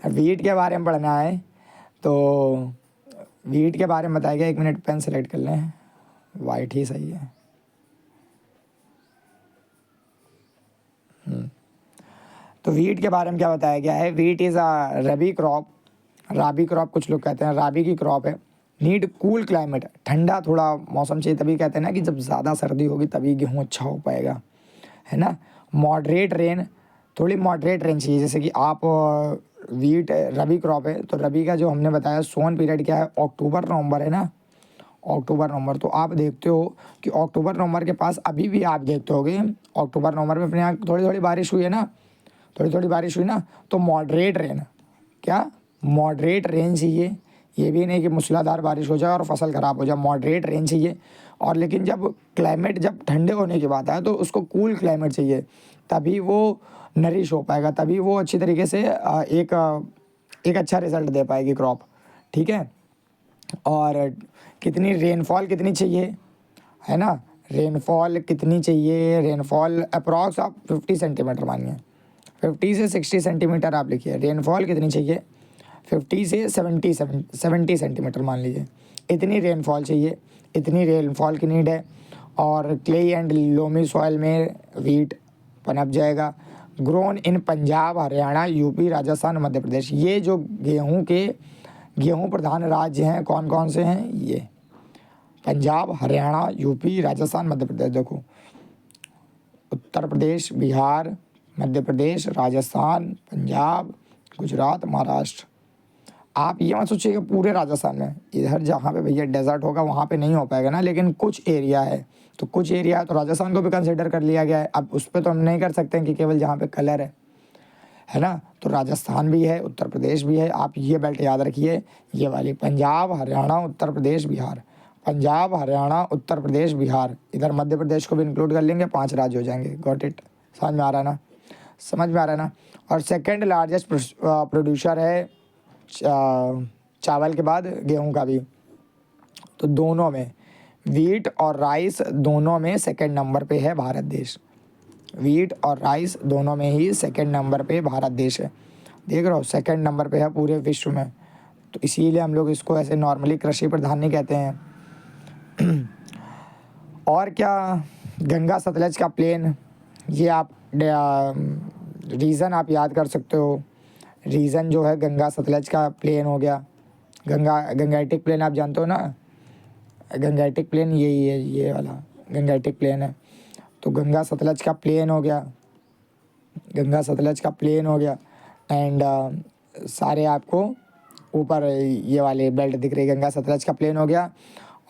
वीट के बारे में पढ़ना है तो वीट के बारे में बताया गया, 1 मिनट पेन सेलेक्ट कर लें, वाइट ही सही है। तो वीट के बारे में क्या बताया गया है, wheat is a rabi crop, rabi crop कुछ लोग कहते हैं, राबी की क्रॉप है। नीड कूल क्लाइमेट, ठंडा थोड़ा मौसम चाहिए, तभी कहते हैं ना कि जब ज़्यादा सर्दी होगी तभी गेहूँ अच्छा हो पाएगा, है ना। मॉडरेट रेन, थोड़ी मॉडरेट रेन चाहिए, जैसे कि आप वीट रबी क्रॉप है तो रबी का जो हमने बताया सोन पीरियड क्या है, अक्टूबर नवंबर है ना, अक्टूबर नवंबर। तो आप देखते हो कि अक्टूबर नवंबर के पास अभी भी आप देखते होगे अक्टूबर नवंबर में अपने यहाँ थोड़ी थोड़ी बारिश हुई है ना, थोड़ी थोड़ी बारिश हुई ना। तो मॉडरेट रेन, क्या मॉडरेट रेन चाहिए, ये भी नहीं कि मूसलाधार बारिश हो जाए और फसल ख़राब हो जाए, मॉडरेट रेन चाहिए। और लेकिन जब क्लाइमेट जब ठंडे होने की बात आए तो उसको कूल क्लाइमेट चाहिए, तभी वो नरिश हो पाएगा, तभी वो अच्छी तरीके से एक अच्छा रिज़ल्ट दे पाएगी क्रॉप, ठीक है। और कितनी रेनफॉल कितनी चाहिए, है ना, रेनफॉल कितनी चाहिए, रेनफॉल अप्रॉक्स आप 50 सेंटीमीटर मानिए, 50 से 60 सेंटीमीटर आप लिखिए। रेनफॉल कितनी चाहिए, 50 से 70 सेंटीमीटर मान लीजिए, इतनी रेनफॉल चाहिए, इतनी रेनफॉल की नीड है। और क्ले एंड लोमी सॉइल में वीट पनप जाएगा। Grown in Punjab, Haryana, UP, Rajasthan, Madhya Pradesh. ये जो गेहूँ प्रधान राज्य हैं कौन कौन से हैं? ये पंजाब, हरियाणा, यूपी, राजस्थान, मध्य प्रदेश। देखो, उत्तर प्रदेश, बिहार, मध्य प्रदेश, राजस्थान, पंजाब, गुजरात, महाराष्ट्र। आप ये मत सोचिएगा पूरे राजस्थान में, इधर जहाँ पे भैया डेजर्ट होगा वहाँ पे नहीं हो पाएगा ना, लेकिन कुछ एरिया है, तो कुछ एरिया है तो राजस्थान को भी कंसिडर कर लिया गया है। अब उस पर तो हम नहीं कर सकते हैं कि केवल जहाँ पे कलर है ना। तो राजस्थान भी है, उत्तर प्रदेश भी है। आप ये बेल्ट याद रखिए, ये वाली पंजाब, हरियाणा, उत्तर प्रदेश, बिहार। पंजाब, हरियाणा, उत्तर प्रदेश, बिहार। इधर मध्य प्रदेश को भी इंक्लूड कर लेंगे, 5 राज्य हो जाएंगे। Got it? समझ में आ रहा है ना? समझ में आ रहा है ना? और सेकंड लार्जेस्ट प्रोड्यूसर है चावल के बाद गेहूं का भी। तो दोनों में, वीट और राइस दोनों में सेकंड नंबर पे है भारत देश। वीट और राइस दोनों में ही सेकंड नंबर पे भारत देश है। देख रहे हो, सेकंड नंबर पे है पूरे विश्व में। तो इसीलिए हम लोग इसको ऐसे नॉर्मली कृषि प्रधान नहीं कहते हैं। और क्या, गंगा सतलज का प्लेन, ये आप रीज़न आप याद कर सकते हो। रीज़न जो है गंगा सतलज का प्लेन हो गया। गंगैटिक प्लेन आप जानते हो ना, गंगैटिक प्लेन यही है, ये वाला गंगैटिक प्लेन है। तो गंगा सतलज का प्लेन हो गया, गंगा सतलज का प्लेन हो गया। एंड सारे आपको ऊपर ये वाले बेल्ट दिख रही है, गंगा सतलज का प्लेन हो गया।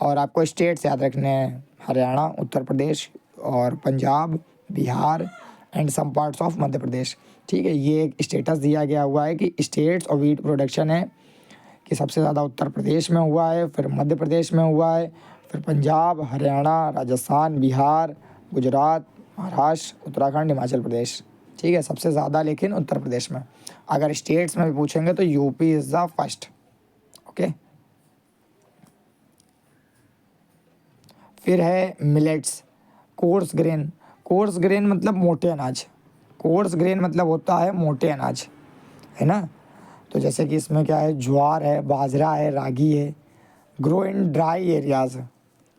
और आपको स्टेट्स याद रखने हैं, हरियाणा, उत्तर प्रदेश और Punjab, Bihar and some parts of Madhya Pradesh. ठीक है, ये एक स्टेटस दिया गया हुआ है कि स्टेट्स और वीट प्रोडक्शन है कि सबसे ज़्यादा उत्तर प्रदेश में हुआ है, फिर मध्य प्रदेश में हुआ है, फिर पंजाब, हरियाणा, राजस्थान, बिहार, गुजरात, महाराष्ट्र, उत्तराखंड, हिमाचल प्रदेश। ठीक है, सबसे ज़्यादा लेकिन उत्तर प्रदेश में। अगर स्टेट्स में भी पूछेंगे तो UP is the first. Okay, फिर है millets, coarse grain. Coarse grain मतलब मोटे अनाज। कोर्स ग्रेन मतलब होता है मोटे अनाज, है ना। तो जैसे कि इसमें क्या है, ज्वार है, बाजरा है, रागी है। ग्रो इन ड्राई एरियाज़,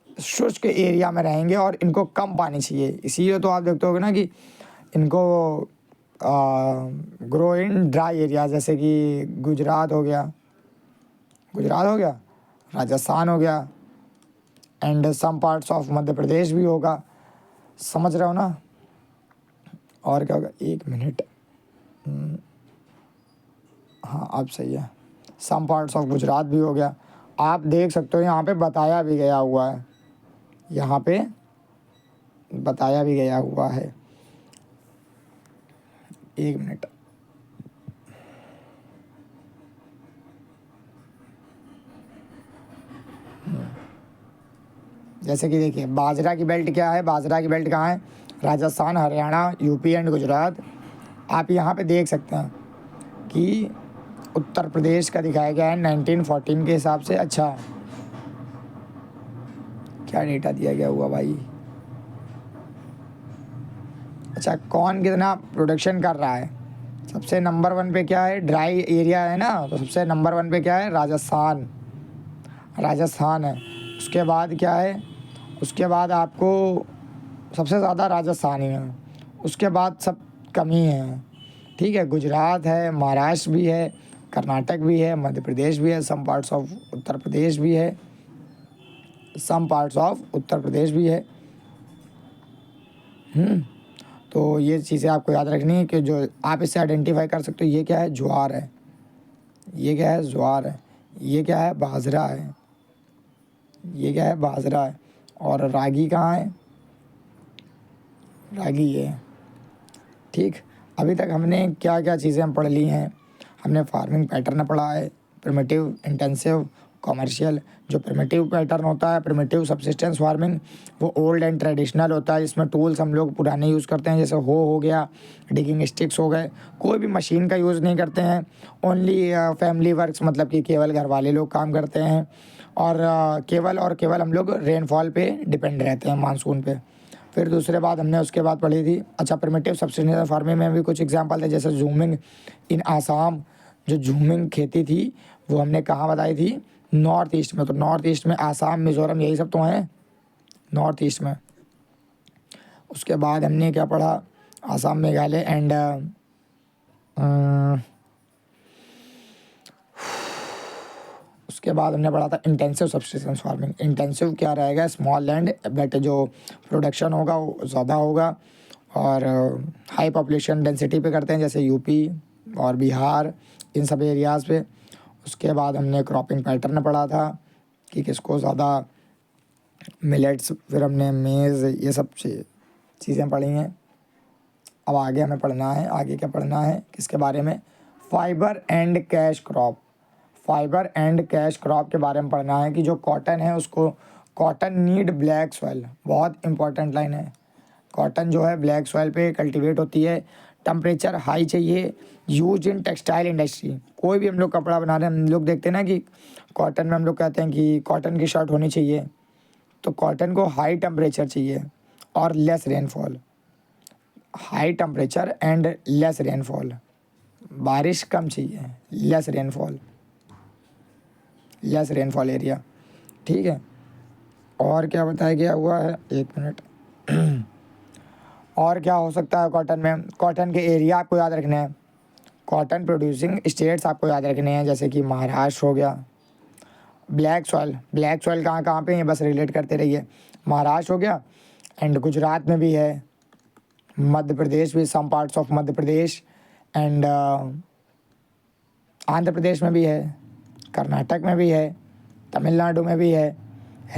शुष्क एरिया में रहेंगे और इनको कम पानी चाहिए। इसीलिए तो आप देखते होगे ना कि इनको ग्रो इन ड्राई एरिया, जैसे कि गुजरात हो गया, राजस्थान हो गया and some parts of Madhya Pradesh भी होगा। समझ रहे हो ना? और क्या होगा, 1 मिनट, हाँ अब सही है, सम पार्ट्स ऑफ गुजरात भी हो गया। आप देख सकते हो यहाँ पे बताया भी गया हुआ है, यहाँ पे बताया भी गया हुआ है। 1 मिनट, जैसे कि देखिए, बाजरा की बेल्ट क्या है, बाजरा की बेल्ट कहाँ है, राजस्थान, हरियाणा, यूपी एंड गुजरात। आप यहाँ पे देख सकते हैं कि उत्तर प्रदेश का दिखाया गया है 1914 के हिसाब से। अच्छा, क्या डेटा दिया गया हुआ भाई? अच्छा, कौन कितना प्रोडक्शन कर रहा है? सबसे नंबर 1 पे क्या है, ड्राई एरिया है ना, तो सबसे नंबर 1 पे क्या है, राजस्थान है। उसके बाद क्या है, उसके बाद आपको सबसे ज़्यादा राजस्थान ही है, उसके बाद सब कम ही है। ठीक है, गुजरात है, महाराष्ट्र भी है, कर्नाटक भी है, मध्य प्रदेश भी है, सम पार्ट्स ऑफ उत्तर प्रदेश भी है, तो ये चीज़ें आपको याद रखनी है कि जो आप इससे आइडेंटिफाई कर सकते हो। ये क्या है, ज्वार है, ये क्या है, ज्वार है, ये क्या है, बाजरा है, ये क्या है, बाजरा है। और रागी कहाँ है, रागी ये है। ठीक, अभी तक हमने क्या क्या चीज़ें पढ़ ली हैं। हमने फार्मिंग पैटर्न पढ़ा है, प्रिमिटिव, इंटेंसिव, कॉमर्शियल। जो प्रिमिटिव पैटर्न होता है, प्रिमिटिव सब्सिस्टेंस फार्मिंग, वो ओल्ड एंड ट्रेडिशनल होता है, जिसमें टूल्स हम लोग पुराने यूज़ करते हैं, जैसे हो गया, डिगिंग स्टिक्स हो गए। कोई भी मशीन का यूज़ नहीं करते हैं, ओनली फैमिली वर्क्स, मतलब कि केवल घर वाले लोग काम करते हैं। और केवल हम लोग रेनफॉल पे डिपेंड रहते हैं, मानसून पे। फिर दूसरे बात हमने उसके बाद पढ़ी थी, अच्छा, प्रिमिटिव सब्सिस्टेंस फार्मिंग में भी कुछ एग्जांपल थे, जैसे झूमिंग इन आसाम। जो झूमिंग खेती थी वो हमने कहाँ बताई थी, नॉर्थ ईस्ट में। तो नॉर्थ ईस्ट में आसाम, मिज़ोरम, यही सब तो हैं नॉर्थ ईस्ट में। उसके बाद हमने क्या पढ़ा, आसाम, मेघालय एंड उसके बाद हमने पढ़ा था इंटेंसिव सब्सिस्टेंस फार्मिंग। इंटेंसिव क्या रहेगा, स्मॉल लैंड बट जो प्रोडक्शन होगा वो ज़्यादा होगा और हाई पॉपुलेशन डेंसिटी पे करते हैं, जैसे यूपी और बिहार, इन सब एरियाज़ पे। उसके बाद हमने क्रॉपिंग पैटर्न पढ़ा था कि किसको ज़्यादा मिलेट्स, फिर हमने मेज़, ये सब चीज़ें पढ़ी हैं। अब आगे हमें पढ़ना है, आगे क्या पढ़ना है, किसके बारे में, fibre and cash crop. Fibre and cash crop के बारे में पढ़ना है कि जो कॉटन है उसको, कॉटन नीड ब्लैक सॉइल, बहुत इंपॉर्टेंट लाइन है। कॉटन जो है ब्लैक सॉइल पे कल्टीवेट होती है, टेम्परेचर हाई चाहिए, यूज इन टेक्सटाइल इंडस्ट्री। कोई भी हम लोग कपड़ा बना रहे हैं, हम लोग देखते हैं ना कि कॉटन में हम लोग कहते हैं कि कॉटन की शर्ट होनी चाहिए, तो कॉटन को हाई टेम्परेचर चाहिए और less rainfall. High temperature and less rainfall, बारिश कम चाहिए, less rainfall, less rainfall area, ठीक है। और क्या बताया गया हुआ है, एक मिनट और क्या हो सकता है कॉटन में, कॉटन के एरिया आपको याद रखने हैं, कॉटन प्रोड्यूसिंग स्टेट्स आपको याद रखने हैं, जैसे कि महाराष्ट्र हो गया। ब्लैक सॉइल, ब्लैक सॉइल कहाँ कहाँ पे है बस रिलेट करते रहिए। महाराष्ट्र हो गया एंड गुजरात में भी है, मध्य प्रदेश भी, some parts of Madhya Pradesh and Andhra Pradesh में भी है, कर्नाटक में भी है, तमिलनाडु में भी है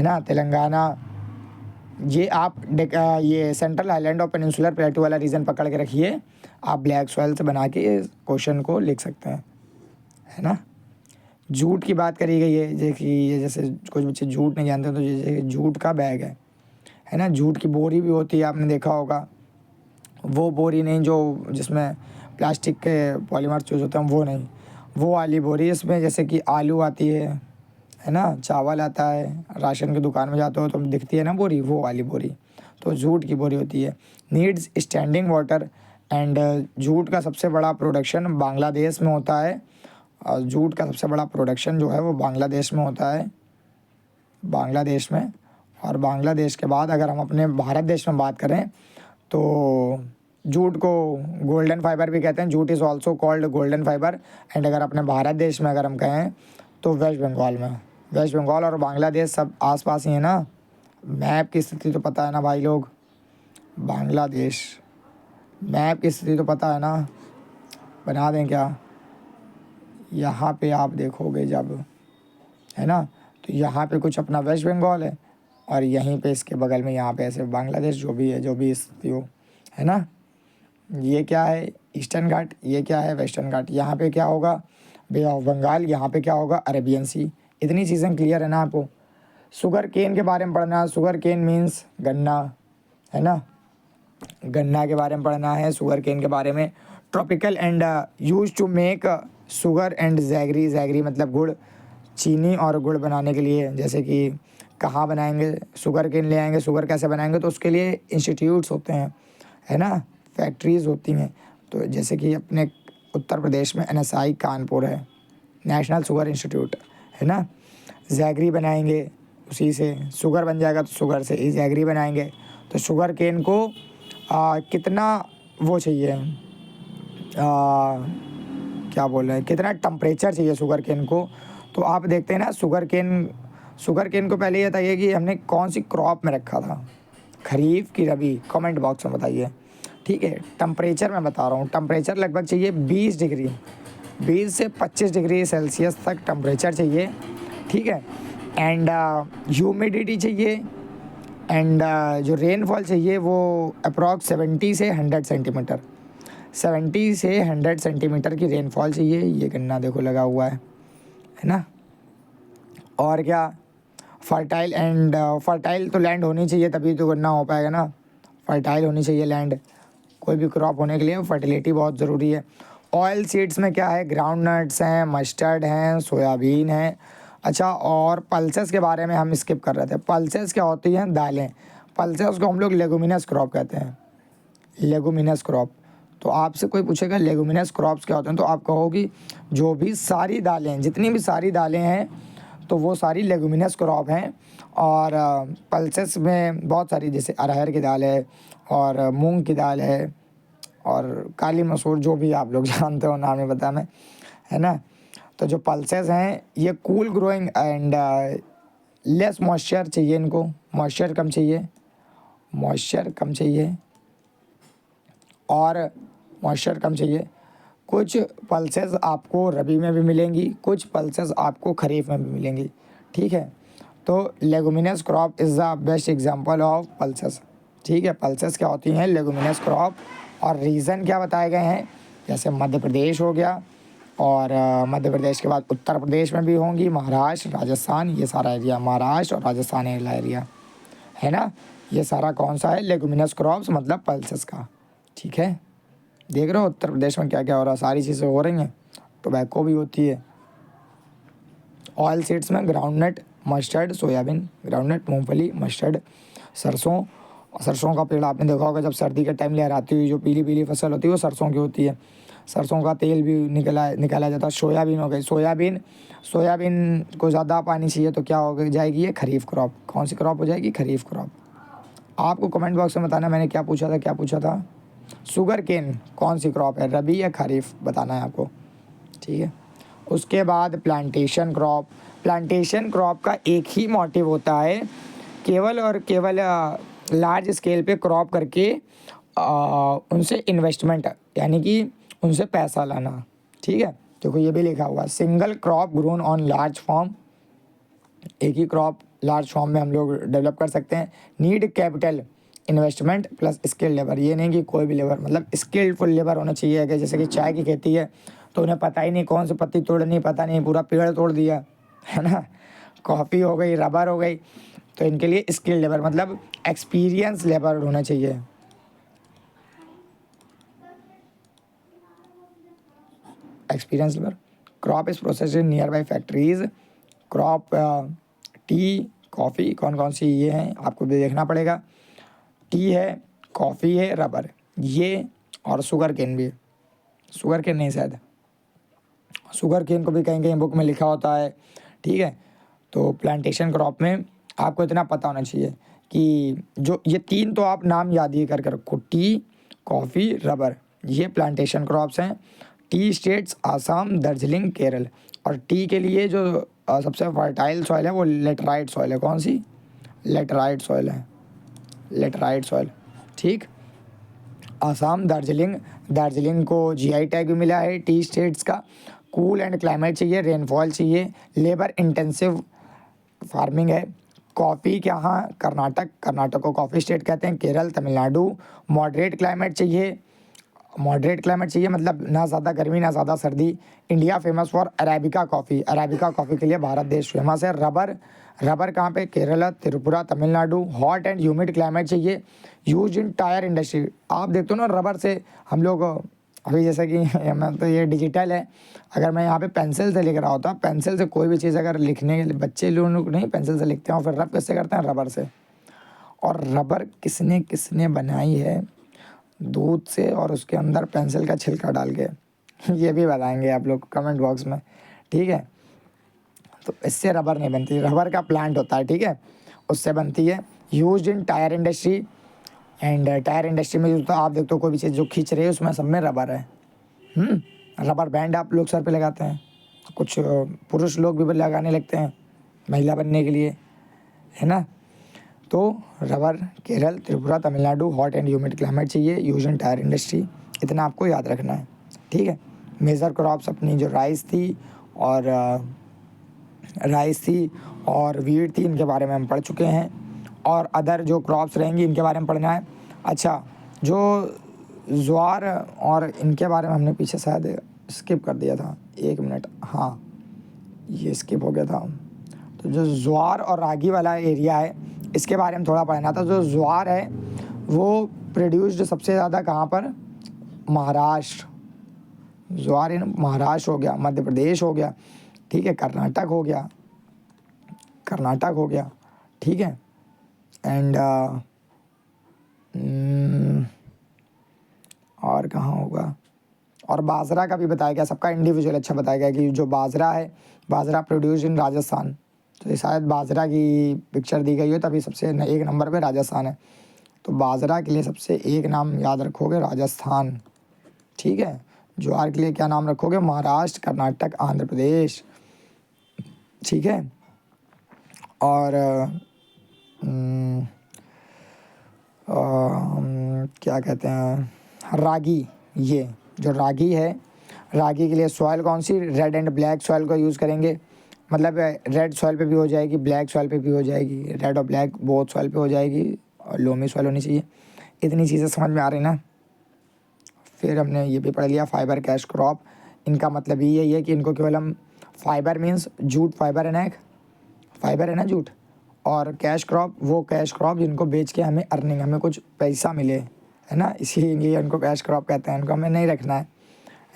ना, तेलंगाना। ये आप ये सेंट्रल आइलैंड और पेनिनसुलर प्लेटू वाला रीजन पकड़ के रखिए, आप ब्लैक सॉइल से बना के क्वेश्चन को लिख सकते हैं, है ना। जूट की बात करी गई है, ये जैसे कुछ बच्चे जूट नहीं जानते तो जैसे जूट का बैग है ना, जूट की बोरी भी होती है, आपने देखा होगा। वो बोरी नहीं जो जिसमें प्लास्टिक के पॉलीमर्स यूज़ होते हैं, वो नहीं, वो वाली बोरी, इसमें जैसे कि आलू आती है ना, चावल आता है, राशन की दुकान में जाते हो तो दिखती है ना बोरी, वो वाली बोरी, तो जूट की बोरी होती है। Needs standing water and jute का सबसे बड़ा प्रोडक्शन बांग्लादेश में होता है, और जूट का सबसे बड़ा प्रोडक्शन जो है वो बांग्लादेश में होता है, बांग्लादेश में। और बांग्लादेश के बाद अगर हम अपने भारत देश में बात करें तो जूट को गोल्डन फाइबर भी कहते हैं, jute is also called golden fibre. And अगर अपने भारत देश में अगर हम कहें तो वेस्ट बंगाल में, वेस्ट बंगाल और बांग्लादेश सब आसपास ही है ना। मैप की स्थिति तो पता है ना भाई लोग, बांग्लादेश मैप की स्थिति तो पता है ना, बना दें क्या, यहाँ पे आप देखोगे जब, है ना, तो यहाँ पे कुछ अपना वेस्ट बंगाल है और यहीं पे इसके बगल में यहाँ पे ऐसे बांग्लादेश, जो भी है, जो भी स्थिति हो, है ना। ये क्या है, ईस्टर्न घाट, ये क्या है, वेस्टर्न घाट। यहाँ पे क्या होगा, बे ऑफ बंगाल, यहाँ पे क्या होगा, अरेबियन सी। इतनी चीज़ें क्लियर है ना आपको। शुगर केन के बारे में पढ़ना है, शुगर केन मीन्स गन्ना, है ना, गन्ना के बारे में पढ़ना है, शुगर केन के बारे में। Tropical and use to make sugar and jaggery, jaggery मतलब गुड़, चीनी और गुड़ बनाने के लिए, जैसे कि कहाँ बनाएंगे, शुगर केन ले आएंगे, शुगर कैसे बनाएंगे, तो उसके लिए इंस्टीट्यूट्स होते हैं, है ना, फैक्ट्रीज़ होती हैं। तो जैसे कि अपने उत्तर प्रदेश में NSI कानपुर है, नेशनल शुगर इंस्टीट्यूट, है ना। जैगरी बनाएंगे, उसी से शुगर बन जाएगा, तो शुगर से ही जैगरी बनाएंगे। तो शुगर केन को कितना वो चाहिए, क्या बोल रहे हैं, कितना टेम्परेचर चाहिए शुगर केन को। तो आप देखते हैं ना, शुगर केन को पहले ये बताइए कि हमने कौन सी क्रॉप में रखा था, खरीफ की रबी, कमेंट बॉक्स में बताइए, ठीक है। टेम्परेचर मैं बता रहा हूँ, टेम्परेचर लगभग चाहिए 20 डिग्री, 20 से 25 डिग्री सेल्सियस तक टेम्परेचर चाहिए, ठीक है। एंड ह्यूमिडिटी चाहिए एंड जो रेनफॉल चाहिए वो अप्रॉक्स 70 से 100 सेंटीमीटर, 70 से 100 सेंटीमीटर की रेनफॉल चाहिए। ये गन्ना देखो लगा हुआ है ना। और क्या, फर्टाइल एंड फर्टाइल तो लैंड होनी चाहिए, तभी तो गन्ना हो पाएगा ना, फर्टाइल होनी चाहिए लैंड, कोई भी क्रॉप होने के लिए फर्टिलिटी बहुत ज़रूरी है। ऑयल सीड्स में क्या है, ग्राउंड नट्स हैं, मस्टर्ड हैं, सोयाबीन है। अच्छा, और पल्सेस के बारे में हम स्किप कर रहे थे। पल्सेस क्या होती हैं, दालें। पल्सेस को हम लोग लेगुमिनस क्रॉप कहते हैं, लेगुमिनस क्रॉप। तो आपसे कोई पूछेगा लेगुमिनस क्रॉप्स क्या होते हैं, तो आप कहो कि जो भी सारी दालें, जितनी भी सारी दालें हैं तो वो सारी लेगुमिनस क्रॉप हैं। और पल्सेस में बहुत सारी, जैसे अरहर की दाल है और मूंग की दाल है, और काली मसूर, जो भी आप लोग जानते हो, नाम नहीं पता मैं, है ना। तो जो पल्सेस हैं ये cool growing and less moisture चाहिए इनको, मॉइस्चर कम चाहिए, मॉइस्चर कम चाहिए और मॉइस्चर कम चाहिए। कुछ पल्सेस आपको रबी में भी मिलेंगी, कुछ पल्सेस आपको खरीफ में भी मिलेंगी, ठीक है। तो leguminous crop is the best example of pulses, ठीक है। पल्सेस क्या होती हैं, लेगुमिनस क्रॉप, और रीज़न क्या बताए गए हैं, जैसे मध्य प्रदेश हो गया, और मध्य प्रदेश के बाद उत्तर प्रदेश में भी होंगी, महाराष्ट्र, राजस्थान, ये सारा एरिया, महाराष्ट्र और राजस्थान एरिया है ना, ये सारा कौन सा है, लेगुमिनस क्रॉप्स मतलब पल्सेस का, ठीक है। देख रहे हो उत्तर प्रदेश में क्या क्या हो रहा है, सारी चीज़ें हो रही हैं, टोबैको भी होती है। ऑयल सीड्स में ग्राउंडनट, मस्टर्ड, सोयाबीन, ग्राउंडनट, मूंगफली, मस्टर्ड, सरसों। सरसों का पेड़ आपने देखा होगा, जब सर्दी के टाइम लहराती हुई जो पीली पीली फसल होती है वो सरसों की होती है, सरसों का तेल भी निकाला जाता है। सोयाबीन हो गई, सोयाबीन को ज़्यादा पानी चाहिए तो क्या हो जाएगी, ये खरीफ क्रॉप। कौन सी क्रॉप हो जाएगी, खरीफ क्रॉप। आपको कमेंट बॉक्स में बताना मैंने क्या पूछा था। शुगर केन कौन सी क्रॉप है, रबी या खरीफ, बताना है आपको, ठीक है। उसके बाद प्लांटेशन क्रॉप। प्लांटेशन क्रॉप का एक ही मोटिव होता है, केवल और केवल लार्ज स्केल पे क्रॉप करके उनसे इन्वेस्टमेंट, यानी कि उनसे पैसा लाना, ठीक है। देखो ये भी लिखा हुआ है, single crop grown on large form, एक ही क्रॉप लार्ज फॉर्म में हम लोग डेवलप कर सकते हैं। Need capital investment plus skilled labour, ये नहीं कि कोई भी लेबर, मतलब स्किल्डफुल लेबर होना चाहिए। कि जैसे कि चाय की खेती है तो उन्हें पता ही नहीं कौन सी पत्ती तोड़नी, पता नहीं पूरा पेड़ तोड़ दिया, है ना। कॉफ़ी हो गई, रबर हो गई, तो इनके लिए स्किल्ड लेबर मतलब एक्सपीरियंस लेबर होना चाहिए। Experience labour. Crop is processed in near by factories. Crop T, coffee, कौन कौन सी ये हैं आपको भी देखना पड़ेगा। टी है, कॉफ़ी है, रबर, ये, और शुगर केन भी। शुगर केन नहीं, शायद शुगर केन को भी कहीं कहीं बुक में लिखा होता है, ठीक है। तो प्लांटेशन क्रॉप में आपको इतना पता होना चाहिए कि जो ये तीन तो आप नाम याद ही करके रखो, टी, कॉफ़ी, रबर, ये प्लांटेशन क्रॉप्स हैं। T states Assam, Darjeeling, Kerala. और टी के लिए जो सबसे फर्टाइल सॉइल है वो लेटराइट सॉइल है। कौन सी, लेटराइट सॉइल है, लेटराइट सॉइल, ठीक। आसाम, दार्जिलिंग को जीआई टैग भी मिला है टी स्टेट्स का। कूल एंड क्लाइमेट चाहिए, रेनफॉल चाहिए, लेबर इंटेंसिव फार्मिंग है। कॉफ़ी क्या, हाँ कर्नाटक को कॉफ़ी स्टेट कहते हैं। केरल, तमिलनाडु, मॉडरेट क्लाइमेट चाहिए, मतलब ना ज़्यादा गर्मी ना ज़्यादा सर्दी। India famous for arabica coffee, arabica coffee के लिए भारत देश फेमस है। रबर कहाँ पे, Kerala, Tripura, Tamil Nadu. Hot and humid climate चाहिए। यूज इन टायर इंडस्ट्री, आप देखते हो ना रबर से हम लोग अभी जैसे कि मैं तो ये डिजिटल है, अगर मैं यहाँ पे पेंसिल से लिख रहा होता, पेंसिल से कोई भी चीज़ अगर लिखने के लिए बच्चे लोग नहीं पेंसिल से लिखते हैं, और फिर रब किससे करते हैं, रबर से। और रबर किसने किसने बनाई है, दूध से और उसके अंदर पेंसिल का छिलका डाल के, ये भी बताएंगे आप लोग कमेंट बॉक्स में, ठीक है। तो इससे रबर नहीं बनती, रबर का प्लांट होता है, ठीक है, उससे बनती है। Used in tyre industry, and tyre industry में तो आप देखते हो कोई भी चीज़ जो खींच रही है उसमें सब में रबर है। रबर बैंड आप लोग सर पे लगाते हैं, कुछ पुरुष लोग भी लगाने लगते हैं महिला बनने के लिए, है ना। तो rubber, Kerala, Tripura, Tamil Nadu. Hot and humid climate चाहिए। यूज इन टायर इंडस्ट्री, इतना आपको याद रखना है, ठीक है। मेजर क्रॉप्स अपनी जो राइस थी और वीट थी, इनके बारे में हम पढ़ चुके हैं। और अदर जो क्रॉप्स रहेंगी इनके बारे में पढ़ना है। अच्छा, जो ज्वार और इनके बारे में हमने पीछे शायद स्किप कर दिया था, 1 मिनट, हाँ ये स्किप हो गया था। तो जो ज्वार और रागी वाला एरिया है इसके बारे में थोड़ा पढ़ना था। जो ज्वार है वो प्रोड्यूस्ड सबसे ज़्यादा कहाँ पर, महाराष्ट्र। ज्वार इन महाराष्ट्र हो गया, मध्य प्रदेश हो गया, ठीक है, कर्नाटक हो गया, ठीक है। एंड और कहाँ होगा, और बाजरा का भी बताया गया, सबका इंडिविजुअल अच्छा बताया गया कि जो बाजरा है, बाजरा प्रोड्यूस इन राजस्थान। तो ये शायद बाजरा की पिक्चर दी गई है, तभी सबसे 1 नंबर पे राजस्थान है। तो बाजरा के लिए सबसे 1 नाम याद रखोगे, राजस्थान। ठीक है, ज्वार के लिए क्या नाम रखोगे? महाराष्ट्र, कर्नाटक, आंध्र प्रदेश, ठीक है। और क्या कहते हैं, रागी, ये जो रागी है, रागी के लिए सॉइल कौन सी? रेड एंड ब्लैक सॉइल का यूज़ करेंगे, मतलब रेड सॉइल पे भी हो जाएगी, ब्लैक सॉइल पे भी हो जाएगी, रेड और ब्लैक बोथ सॉइल पे हो जाएगी, और लोमी सॉइल होनी चाहिए। इतनी चीज़ें समझ में आ रही ना। फिर हमने ये भी पढ़ लिया फाइबर कैश क्रॉप। इनका मतलब यही है कि इनको केवल हम, फाइबर मीन्स जूट, फाइबर है ना, एक फाइबर है ना जूट, और कैश क्रॉप वो कैश क्रॉप जिनको बेच के हमें अर्निंग, हमें कुछ पैसा मिले, है ना, इसीलिए उनको कैश क्रॉप कहते हैं। इनको हमें नहीं रखना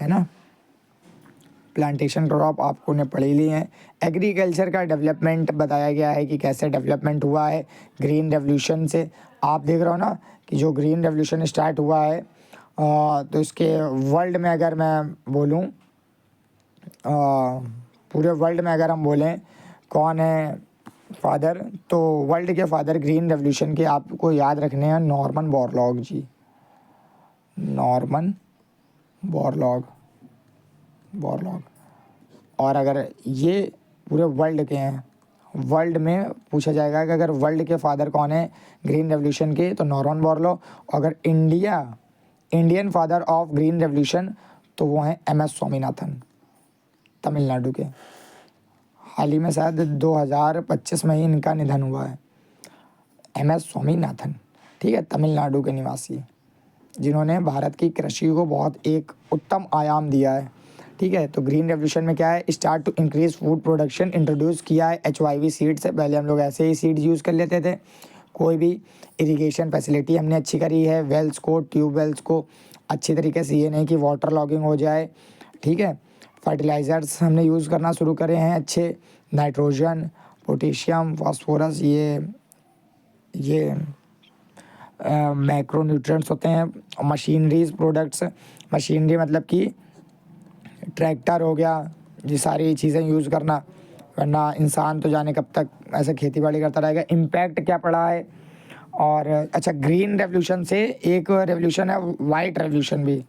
है ना। प्लांटेशन क्रॉप आपको ने पढ़ ही लिए हैं। एग्रीकल्चर का डेवलपमेंट बताया गया है कि कैसे डेवलपमेंट हुआ है ग्रीन रेवोल्यूशन से। आप देख रहे हो ना कि जो ग्रीन रेवोल्यूशन स्टार्ट हुआ है, तो इसके वर्ल्ड में अगर मैं बोलूँ, पूरे वर्ल्ड में अगर हम बोलें कौन है फादर, तो वर्ल्ड के फादर ग्रीन रेवोल्यूशन के आपको याद रखने हैं नॉर्मन बोरलॉग जी, नॉर्मन बोरलॉग। और अगर ये पूरे वर्ल्ड के हैं, वर्ल्ड में पूछा जाएगा कि अगर वर्ल्ड के फादर कौन है ग्रीन रेवोल्यूशन के, तो नॉर्मन बोरलॉग। अगर Indian father of green revolution, तो वो हैं MS स्वामीनाथन, तमिलनाडु के। हाल ही में शायद 2025 में ही इनका निधन हुआ है, MS स्वामीनाथन, ठीक है, तमिलनाडु के निवासी, जिन्होंने भारत की कृषि को बहुत एक उत्तम आयाम दिया है, ठीक है। तो ग्रीन रेवोल्यूशन में क्या है, start to increase food production, introduce किया है HYV सीड से। पहले हम लोग ऐसे ही सीड यूज़ कर लेते थे, कोई भी इरिगेशन फैसिलिटी हमने अच्छी करी है, वेल्स को, ट्यूबवेल्स को अच्छी तरीके से, ये नहीं कि वाटर लॉगिंग हो जाए, ठीक है। फर्टिलाइज़र्स हमने यूज़ करना शुरू करे हैं अच्छे, नाइट्रोजन, पोटेशियम, फास्फोरस, ये मैक्रो न्यूट्रिएंट्स होते हैं। मशीनरीज प्रोडक्ट्स, मशीनरी मतलब कि ट्रैक्टर हो गया, ये सारी चीज़ें यूज़ करना, वरना इंसान तो जाने कब तक ऐसे खेती बाड़ी करता रहेगा। इम्पैक्ट क्या पड़ा है? और अच्छा, ग्रीन रेवोल्यूशन से एक रेवोल्यूशन है वाइट रेवोल्यूशन भी,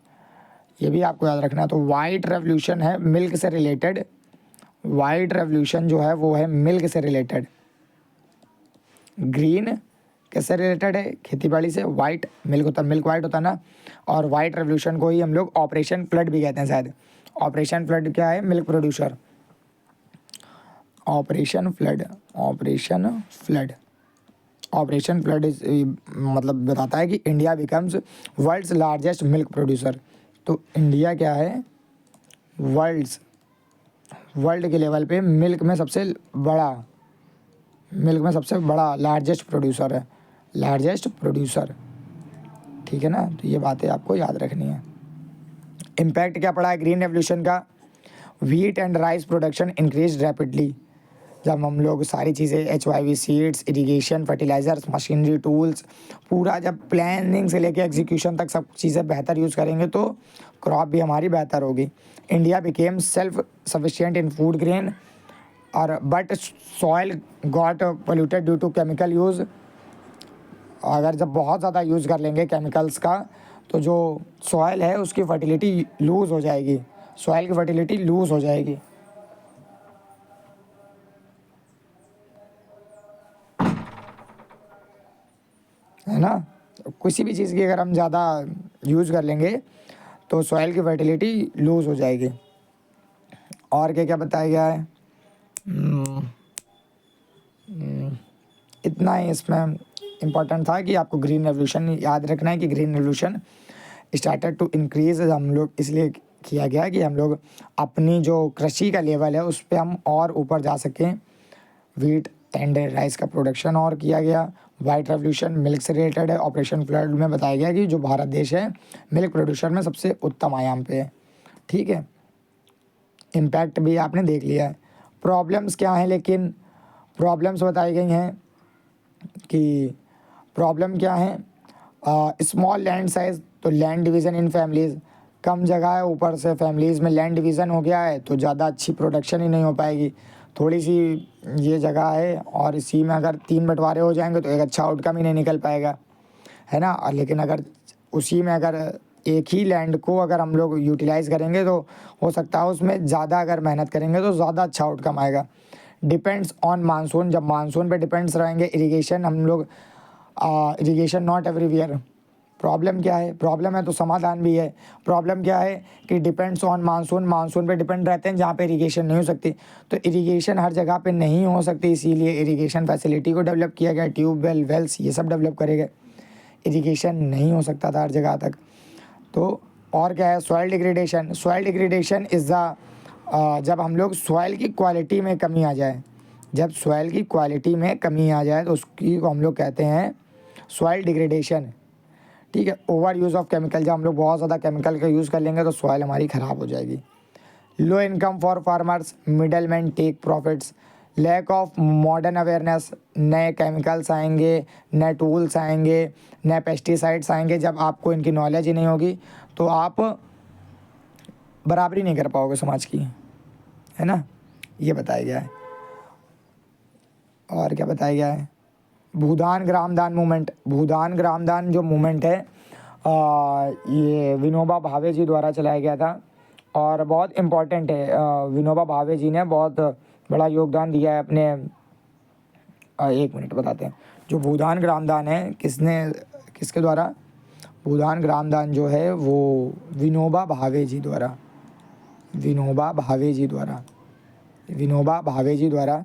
ये भी आपको याद रखना है। तो वाइट रेवोल्यूशन है मिल्क से रिलेटेड, वाइट रेवोल्यूशन जो है वो है मिल्क से रिलेटेड। ग्रीन कैसे रिलेटेड है? खेती बाड़ी से। वाइट मिल्क होता है, मिल्क वाइट होता है ना। और वाइट रेवोल्यूशन को ही हम लोग ऑपरेशन फ्लड भी कहते हैं शायद। ऑपरेशन फ्लड क्या है? Milk producer. ऑपरेशन फ्लड मतलब बताता है कि India becomes world's largest milk producer. तो इंडिया क्या है? वर्ल्ड के लेवल पे मिल्क में सबसे बड़ा लार्जेस्ट प्रोड्यूसर है, ठीक है ना। तो ये बातें आपको याद रखनी है। इम्पैक्ट क्या पड़ा है ग्रीन रेवोल्यूशन का? Wheat and rice production increase rapidly. जब हम लोग सारी चीज़ें HYV seeds, irrigation, fertilisers, machinery tools, पूरा जब प्लानिंग से लेके एग्जीक्यूशन तक सब चीज़ें बेहतर यूज़ करेंगे तो क्रॉप भी हमारी बेहतर होगी। India became self sufficient in food grain, और but soil got polluted due to chemical use. अगर जब बहुत ज़्यादा यूज़ कर लेंगे केमिकल्स का, तो जो सॉइल है उसकी फर्टिलिटी लूज़ हो जाएगी, है ना। किसी भी चीज़ की अगर हम ज़्यादा यूज़ कर लेंगे तो सॉइल की फर्टिलिटी लूज़ हो जाएगी। और क्या क्या बताया गया है? इतना ही इसमें इम्पोर्टेंट था कि आपको ग्रीन रेवोल्यूशन याद रखना है कि green revolution started to increase, हम लोग इसलिए किया गया कि हम लोग अपनी जो कृषि का लेवल है उस पर हम और ऊपर जा सकें। व्हीट एंड राइस का प्रोडक्शन और किया गया। वाइट रेवोल्यूशन मिल्क से रिलेटेड है। ऑपरेशन फ्लड में बताया गया कि जो भारत देश है मिल्क प्रोड्यूशन में सबसे उत्तम आयाम पे है, ठीक है। इम्पैक्ट भी आपने देख लिया है। प्रॉब्लम्स क्या हैं? लेकिन प्रॉब्लम्स बताई गई हैं कि प्रॉब्लम क्या है? स्मॉल लैंड साइज़, तो लैंड डिवीज़न इन फैमिलीज़, कम जगह है, ऊपर से फैमिलीज़ में लैंड डिवीज़न हो गया है तो ज़्यादा अच्छी प्रोडक्शन ही नहीं हो पाएगी। थोड़ी सी ये जगह है और इसी में अगर 3 बंटवारे हो जाएंगे तो एक अच्छा आउटकम ही नहीं निकल पाएगा, है ना। और लेकिन अगर उसी में अगर एक ही लैंड को अगर हम लोग यूटिलाइज़ करेंगे तो हो सकता है उसमें ज़्यादा अगर मेहनत करेंगे तो ज़्यादा अच्छा आउटकम आएगा। डिपेंड्स ऑन मानसून, जब मानसून पे डिपेंड्स रहेंगे। इरिगेशन हम लोग इरिगेशन नॉट एवरीवेयर। प्रॉब्लम क्या है? प्रॉब्लम है तो समाधान भी है। प्रॉब्लम क्या है कि डिपेंड्स ऑन मानसून, मानसून पे डिपेंड रहते हैं जहाँ पे इरिगेशन नहीं हो सकती। तो इरिगेशन हर जगह पे नहीं हो सकती, इसीलिए इरिगेशन फैसिलिटी को डेवलप किया गया। ट्यूबवेल, वेल्स ये सब डेवलप करे गए। इरिगेशन नहीं हो सकता था हर जगह तक। तो और क्या है? Soil degradation. Soil degradation is the जब हम लोग सॉइल की क्वालिटी में कमी आ जाए, जब सॉइल की क्वालिटी में कमी आ जाए तो उसकी को हम लोग कहते हैं सॉइल डिग्रेडेशन। ठीक है। ओवर यूज़ ऑफ केमिकल, जब हम लोग बहुत ज़्यादा केमिकल का यूज़ कर लेंगे तो सॉइल हमारी ख़राब हो जाएगी। Low income for farmers, middle man take profits. Lack of modern awareness, नए केमिकल्स आएंगे, नए टूल्स आएंगे, नए पेस्टिसाइड्स आएंगे। जब आपको इनकी नॉलेज ही नहीं होगी तो आप बराबरी नहीं कर पाओगे समाज की, है ना। ये बताया गया है। और क्या बताया गया है? भूदान ग्रामदान मूवमेंट। भूदान ग्रामदान जो मूवमेंट है ये विनोबा भावे जी द्वारा चलाया गया था और बहुत इम्पोर्टेंट है। विनोबा भावे जी ने बहुत बड़ा योगदान दिया है अपने। एक मिनट बताते हैं। जो भूदान ग्रामदान है किसके द्वारा? भूदान ग्रामदान जो है वो विनोबा भावे जी द्वारा, विनोबा भावे जी द्वारा, विनोबा भावे जी द्वारा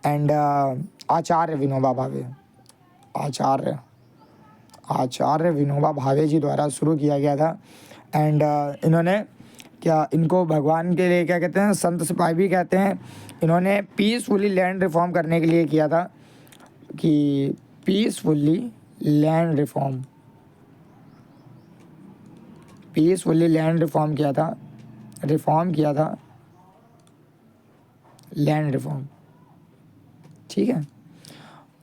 एंड आचार्य विनोबा भावे, आचार्य विनोबा भावे जी द्वारा शुरू किया गया था। एंड इन्होंने क्या, इनको भगवान के लिए क्या कहते हैं? संत सिपाही भी कहते हैं। इन्होंने पीसफुली लैंड रिफॉर्म करने के लिए किया था कि peacefully land reform, peacefully land reform किया था, लैंड रिफॉर्म। ठीक है।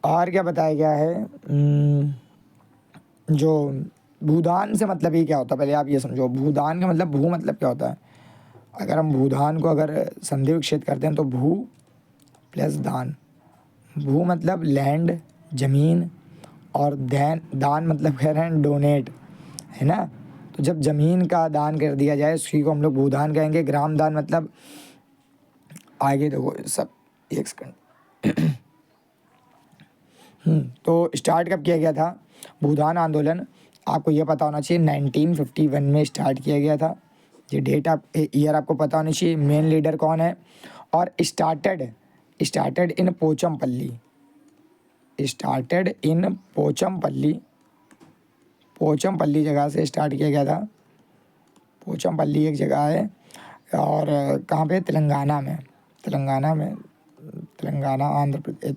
और क्या बताया गया है? जो भूदान से मतलब ही क्या होता है, पहले आप ये समझो। भूदान का मतलब, भू मतलब क्या होता है? अगर हम भूदान को अगर संधि विच्छेद करते हैं तो भू प्लस दान। भू मतलब लैंड, ज़मीन, और दान मतलब कह रहे हैं डोनेट, है ना। तो जब ज़मीन का दान कर दिया जाए उसी को हम लोग भूदान कहेंगे। ग्राम दान मतलब, आगे देखो सब, एक सेकंड। तो स्टार्ट कब किया गया था भूदान आंदोलन? आपको ये पता होना चाहिए 1951 में स्टार्ट किया गया था। ये डेट आप, ईयर आपको पता होनी चाहिए। मेन लीडर कौन है? और started in Pochampally, started in Pochampally, Pochampally जगह से स्टार्ट किया गया था। पोचमपल्ली एक जगह है और कहाँ पे? तेलंगाना में, तेलंगाना आंध्र प्रदेश,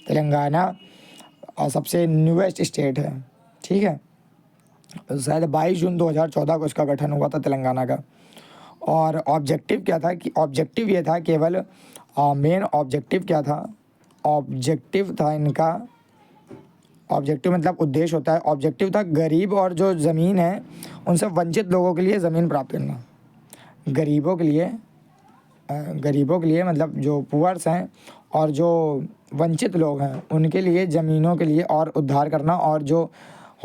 तेलंगाना और सबसे न्यूएस्ट स्टेट है। ठीक है। शायद 22 जून 2014 को इसका गठन हुआ था तेलंगाना का। और ऑब्जेक्टिव क्या था? कि ऑब्जेक्टिव ये था, केवल मेन ऑब्जेक्टिव क्या था? ऑब्जेक्टिव था इनका, ऑब्जेक्टिव मतलब उद्देश्य होता है। ऑब्जेक्टिव था गरीब और जो ज़मीन है उनसे वंचित लोगों के लिए ज़मीन प्राप्त करना। गरीबों के लिए मतलब जो पुअर्स हैं और जो वंचित लोग हैं उनके लिए ज़मीनों के लिए और उद्धार करना, और जो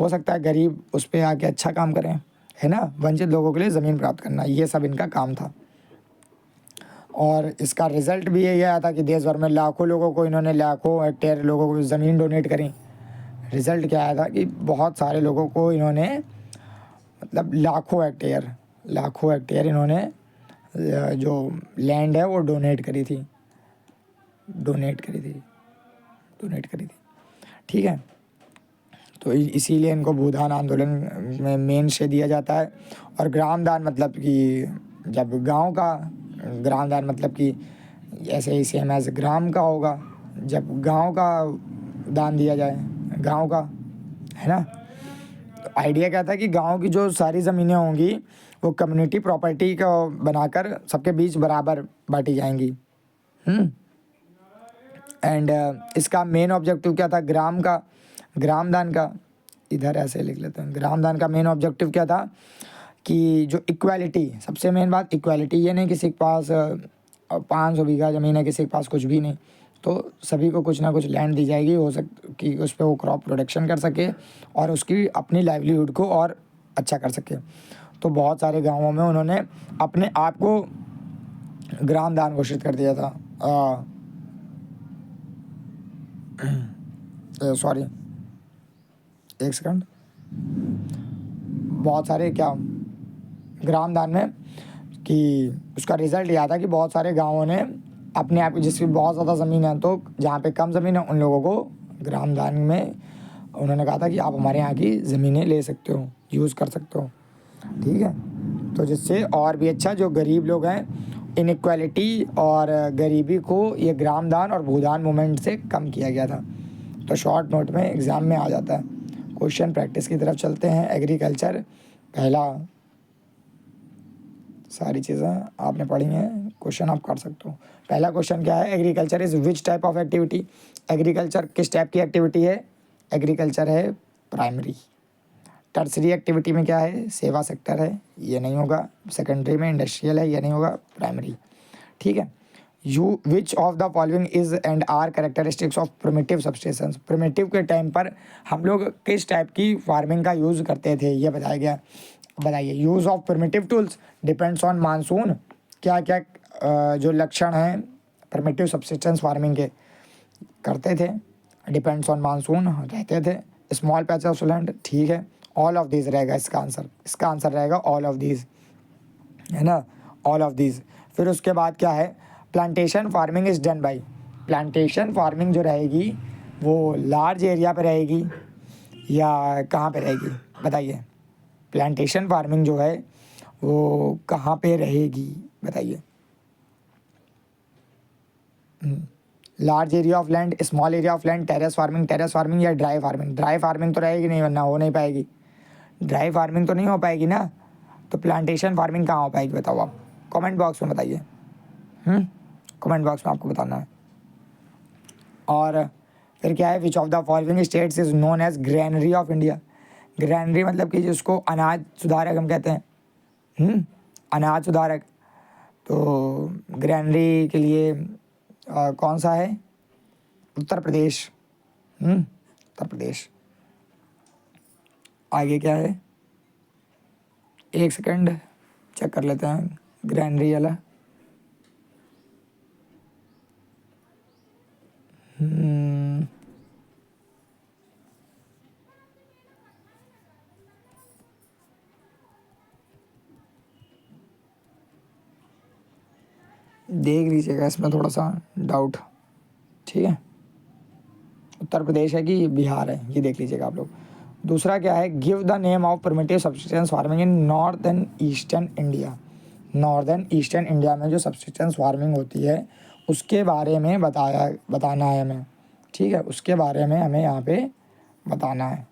हो सकता है गरीब उस पर आके अच्छा काम करें, है ना। वंचित लोगों के लिए ज़मीन प्राप्त करना, ये सब इनका काम था। और इसका रिज़ल्ट भी यही आया था कि देश भर में लाखों लोगों को, इन्होंने लाखों हेक्टेयर लोगों को ज़मीन डोनेट करी। रिज़ल्ट क्या आया था कि बहुत सारे लोगों को इन्होंने, मतलब लाखों हेक्टेयर इन्होंने जो लैंड है वो डोनेट करी थी। ठीक है। तो इसीलिए इनको भूदान आंदोलन में मेन श्रेय दिया जाता है। और ग्रामदान मतलब कि जब गांव का, ग्रामदान मतलब कि ऐसे ही सेम एज ग्राम का होगा, जब गांव का दान दिया जाए, गांव का, है ना। तो आइडिया क्या था कि गांव की जो सारी ज़मीनें होंगी वो कम्युनिटी प्रॉपर्टी को बनाकर सबके बीच बराबर बांटी जाएंगी। एंड इसका मेन ऑब्जेक्टिव क्या था? ग्रामदान का, इधर ऐसे लिख लेते हैं। ग्रामदान का मेन ऑब्जेक्टिव क्या था? कि जो इक्वालिटी, सबसे मेन बात इक्वालिटी। ये नहीं किसी के पास 500 बीघा ज़मीन है, किसी के पास कुछ भी नहीं, तो सभी को कुछ ना कुछ लैंड दी जाएगी, हो सक कि उस पर वो क्रॉप प्रोडक्शन कर सके और उसकी अपनी लाइवलीहुड को और अच्छा कर सके। तो बहुत सारे गाँवों में उन्होंने अपने आप को ग्राम दान घोषित कर दिया था। सॉरी, एक सेकंड। बहुत सारे क्या ग्राम दान में कि उसका रिज़ल्ट यह था कि बहुत सारे गाँवों ने अपने आप, जिसकी बहुत ज़्यादा ज़मीन है, तो जहाँ पे कम ज़मीन है उन लोगों को ग्राम दान में उन्होंने कहा था कि आप हमारे यहाँ की ज़मीनें ले सकते हो, यूज़ कर सकते हो। ठीक है, तो जिससे और भी अच्छा जो गरीब लोग हैं, इनइक्वालिटी और गरीबी को ये ग्राम दान और भूदान मूवमेंट से कम किया गया था। तो शॉर्ट नोट में एग्ज़ाम में आ जाता है। क्वेश्चन प्रैक्टिस की तरफ चलते हैं। एग्रीकल्चर, पहला, सारी चीज़ें आपने पढ़ी हैं, क्वेश्चन आप कर सकते हो। पहला क्वेश्चन क्या है, agriculture is which type of activity. Agriculture किस टाइप की एक्टिविटी है? एग्रीकल्चर है प्राइमरी। टर्सरी एक्टिविटी में क्या है? सेवा सेक्टर है, ये नहीं होगा। सेकेंडरी में इंडस्ट्रियल है, ये नहीं होगा। प्राइमरी, ठीक है। You which of the following is and are characteristics of primitive subsistence. Primitive के टाइम पर हम लोग किस टाइप की फार्मिंग का यूज़ करते थे, ये बताया गया। बताइए। Use of primitive tools depends on monsoon. क्या क्या जो लक्षण हैं प्रिमिटिव सब्सिस्टेंस फार्मिंग के करते थे? डिपेंड्स ऑन मानसून रहते थे। स्मॉल पैच ऑफ लैंड, ठीक है। ऑल ऑफ दीज रहेगा इसका आंसर। इसका आंसर रहेगा ऑल ऑफ दीज, है ना, ऑल ऑफ दीज। फिर उसके बाद क्या है, plantation farming is done by. Plantation farming जो रहेगी वो लार्ज एरिया पे रहेगी या कहाँ पे रहेगी, बताइए। प्लांटेशन फार्मिंग जो है वो कहाँ पे रहेगी, बताइए। Large area of land, small area of land, terrace farming या ड्राई फार्मिंग। ड्राई फार्मिंग तो रहेगी नहीं, वरना हो नहीं पाएगी। ड्राई फार्मिंग तो नहीं हो पाएगी ना, तो प्लांटेशन फार्मिंग कहाँ हो पाएगी, बताओ आप कमेंट बॉक्स में बताइए। कमेंट बॉक्स में आपको बताना है। और फिर क्या है, which of the following states is known as granary of India. Granary मतलब कि जिसको अनाज सुधारक हम कहते हैं, अनाज सुधारक। तो ग्रैनरी के लिए कौन सा है? उत्तर प्रदेश। उत्तर प्रदेश। आगे क्या है, एक सेकंड चेक कर लेते हैं ग्रैनरी वाला। देख लीजिएगा, इसमें थोड़ा सा डाउट, ठीक है। उत्तर प्रदेश है कि बिहार है, ये देख लीजिएगा आप लोग। दूसरा क्या है, give the name of primitive subsistence farming in northern eastern India. Northern eastern India में जो सब्सिस्टेंस फार्मिंग होती है उसके बारे में बताना है हमें, ठीक है। उसके बारे में हमें यहाँ पे बताना है।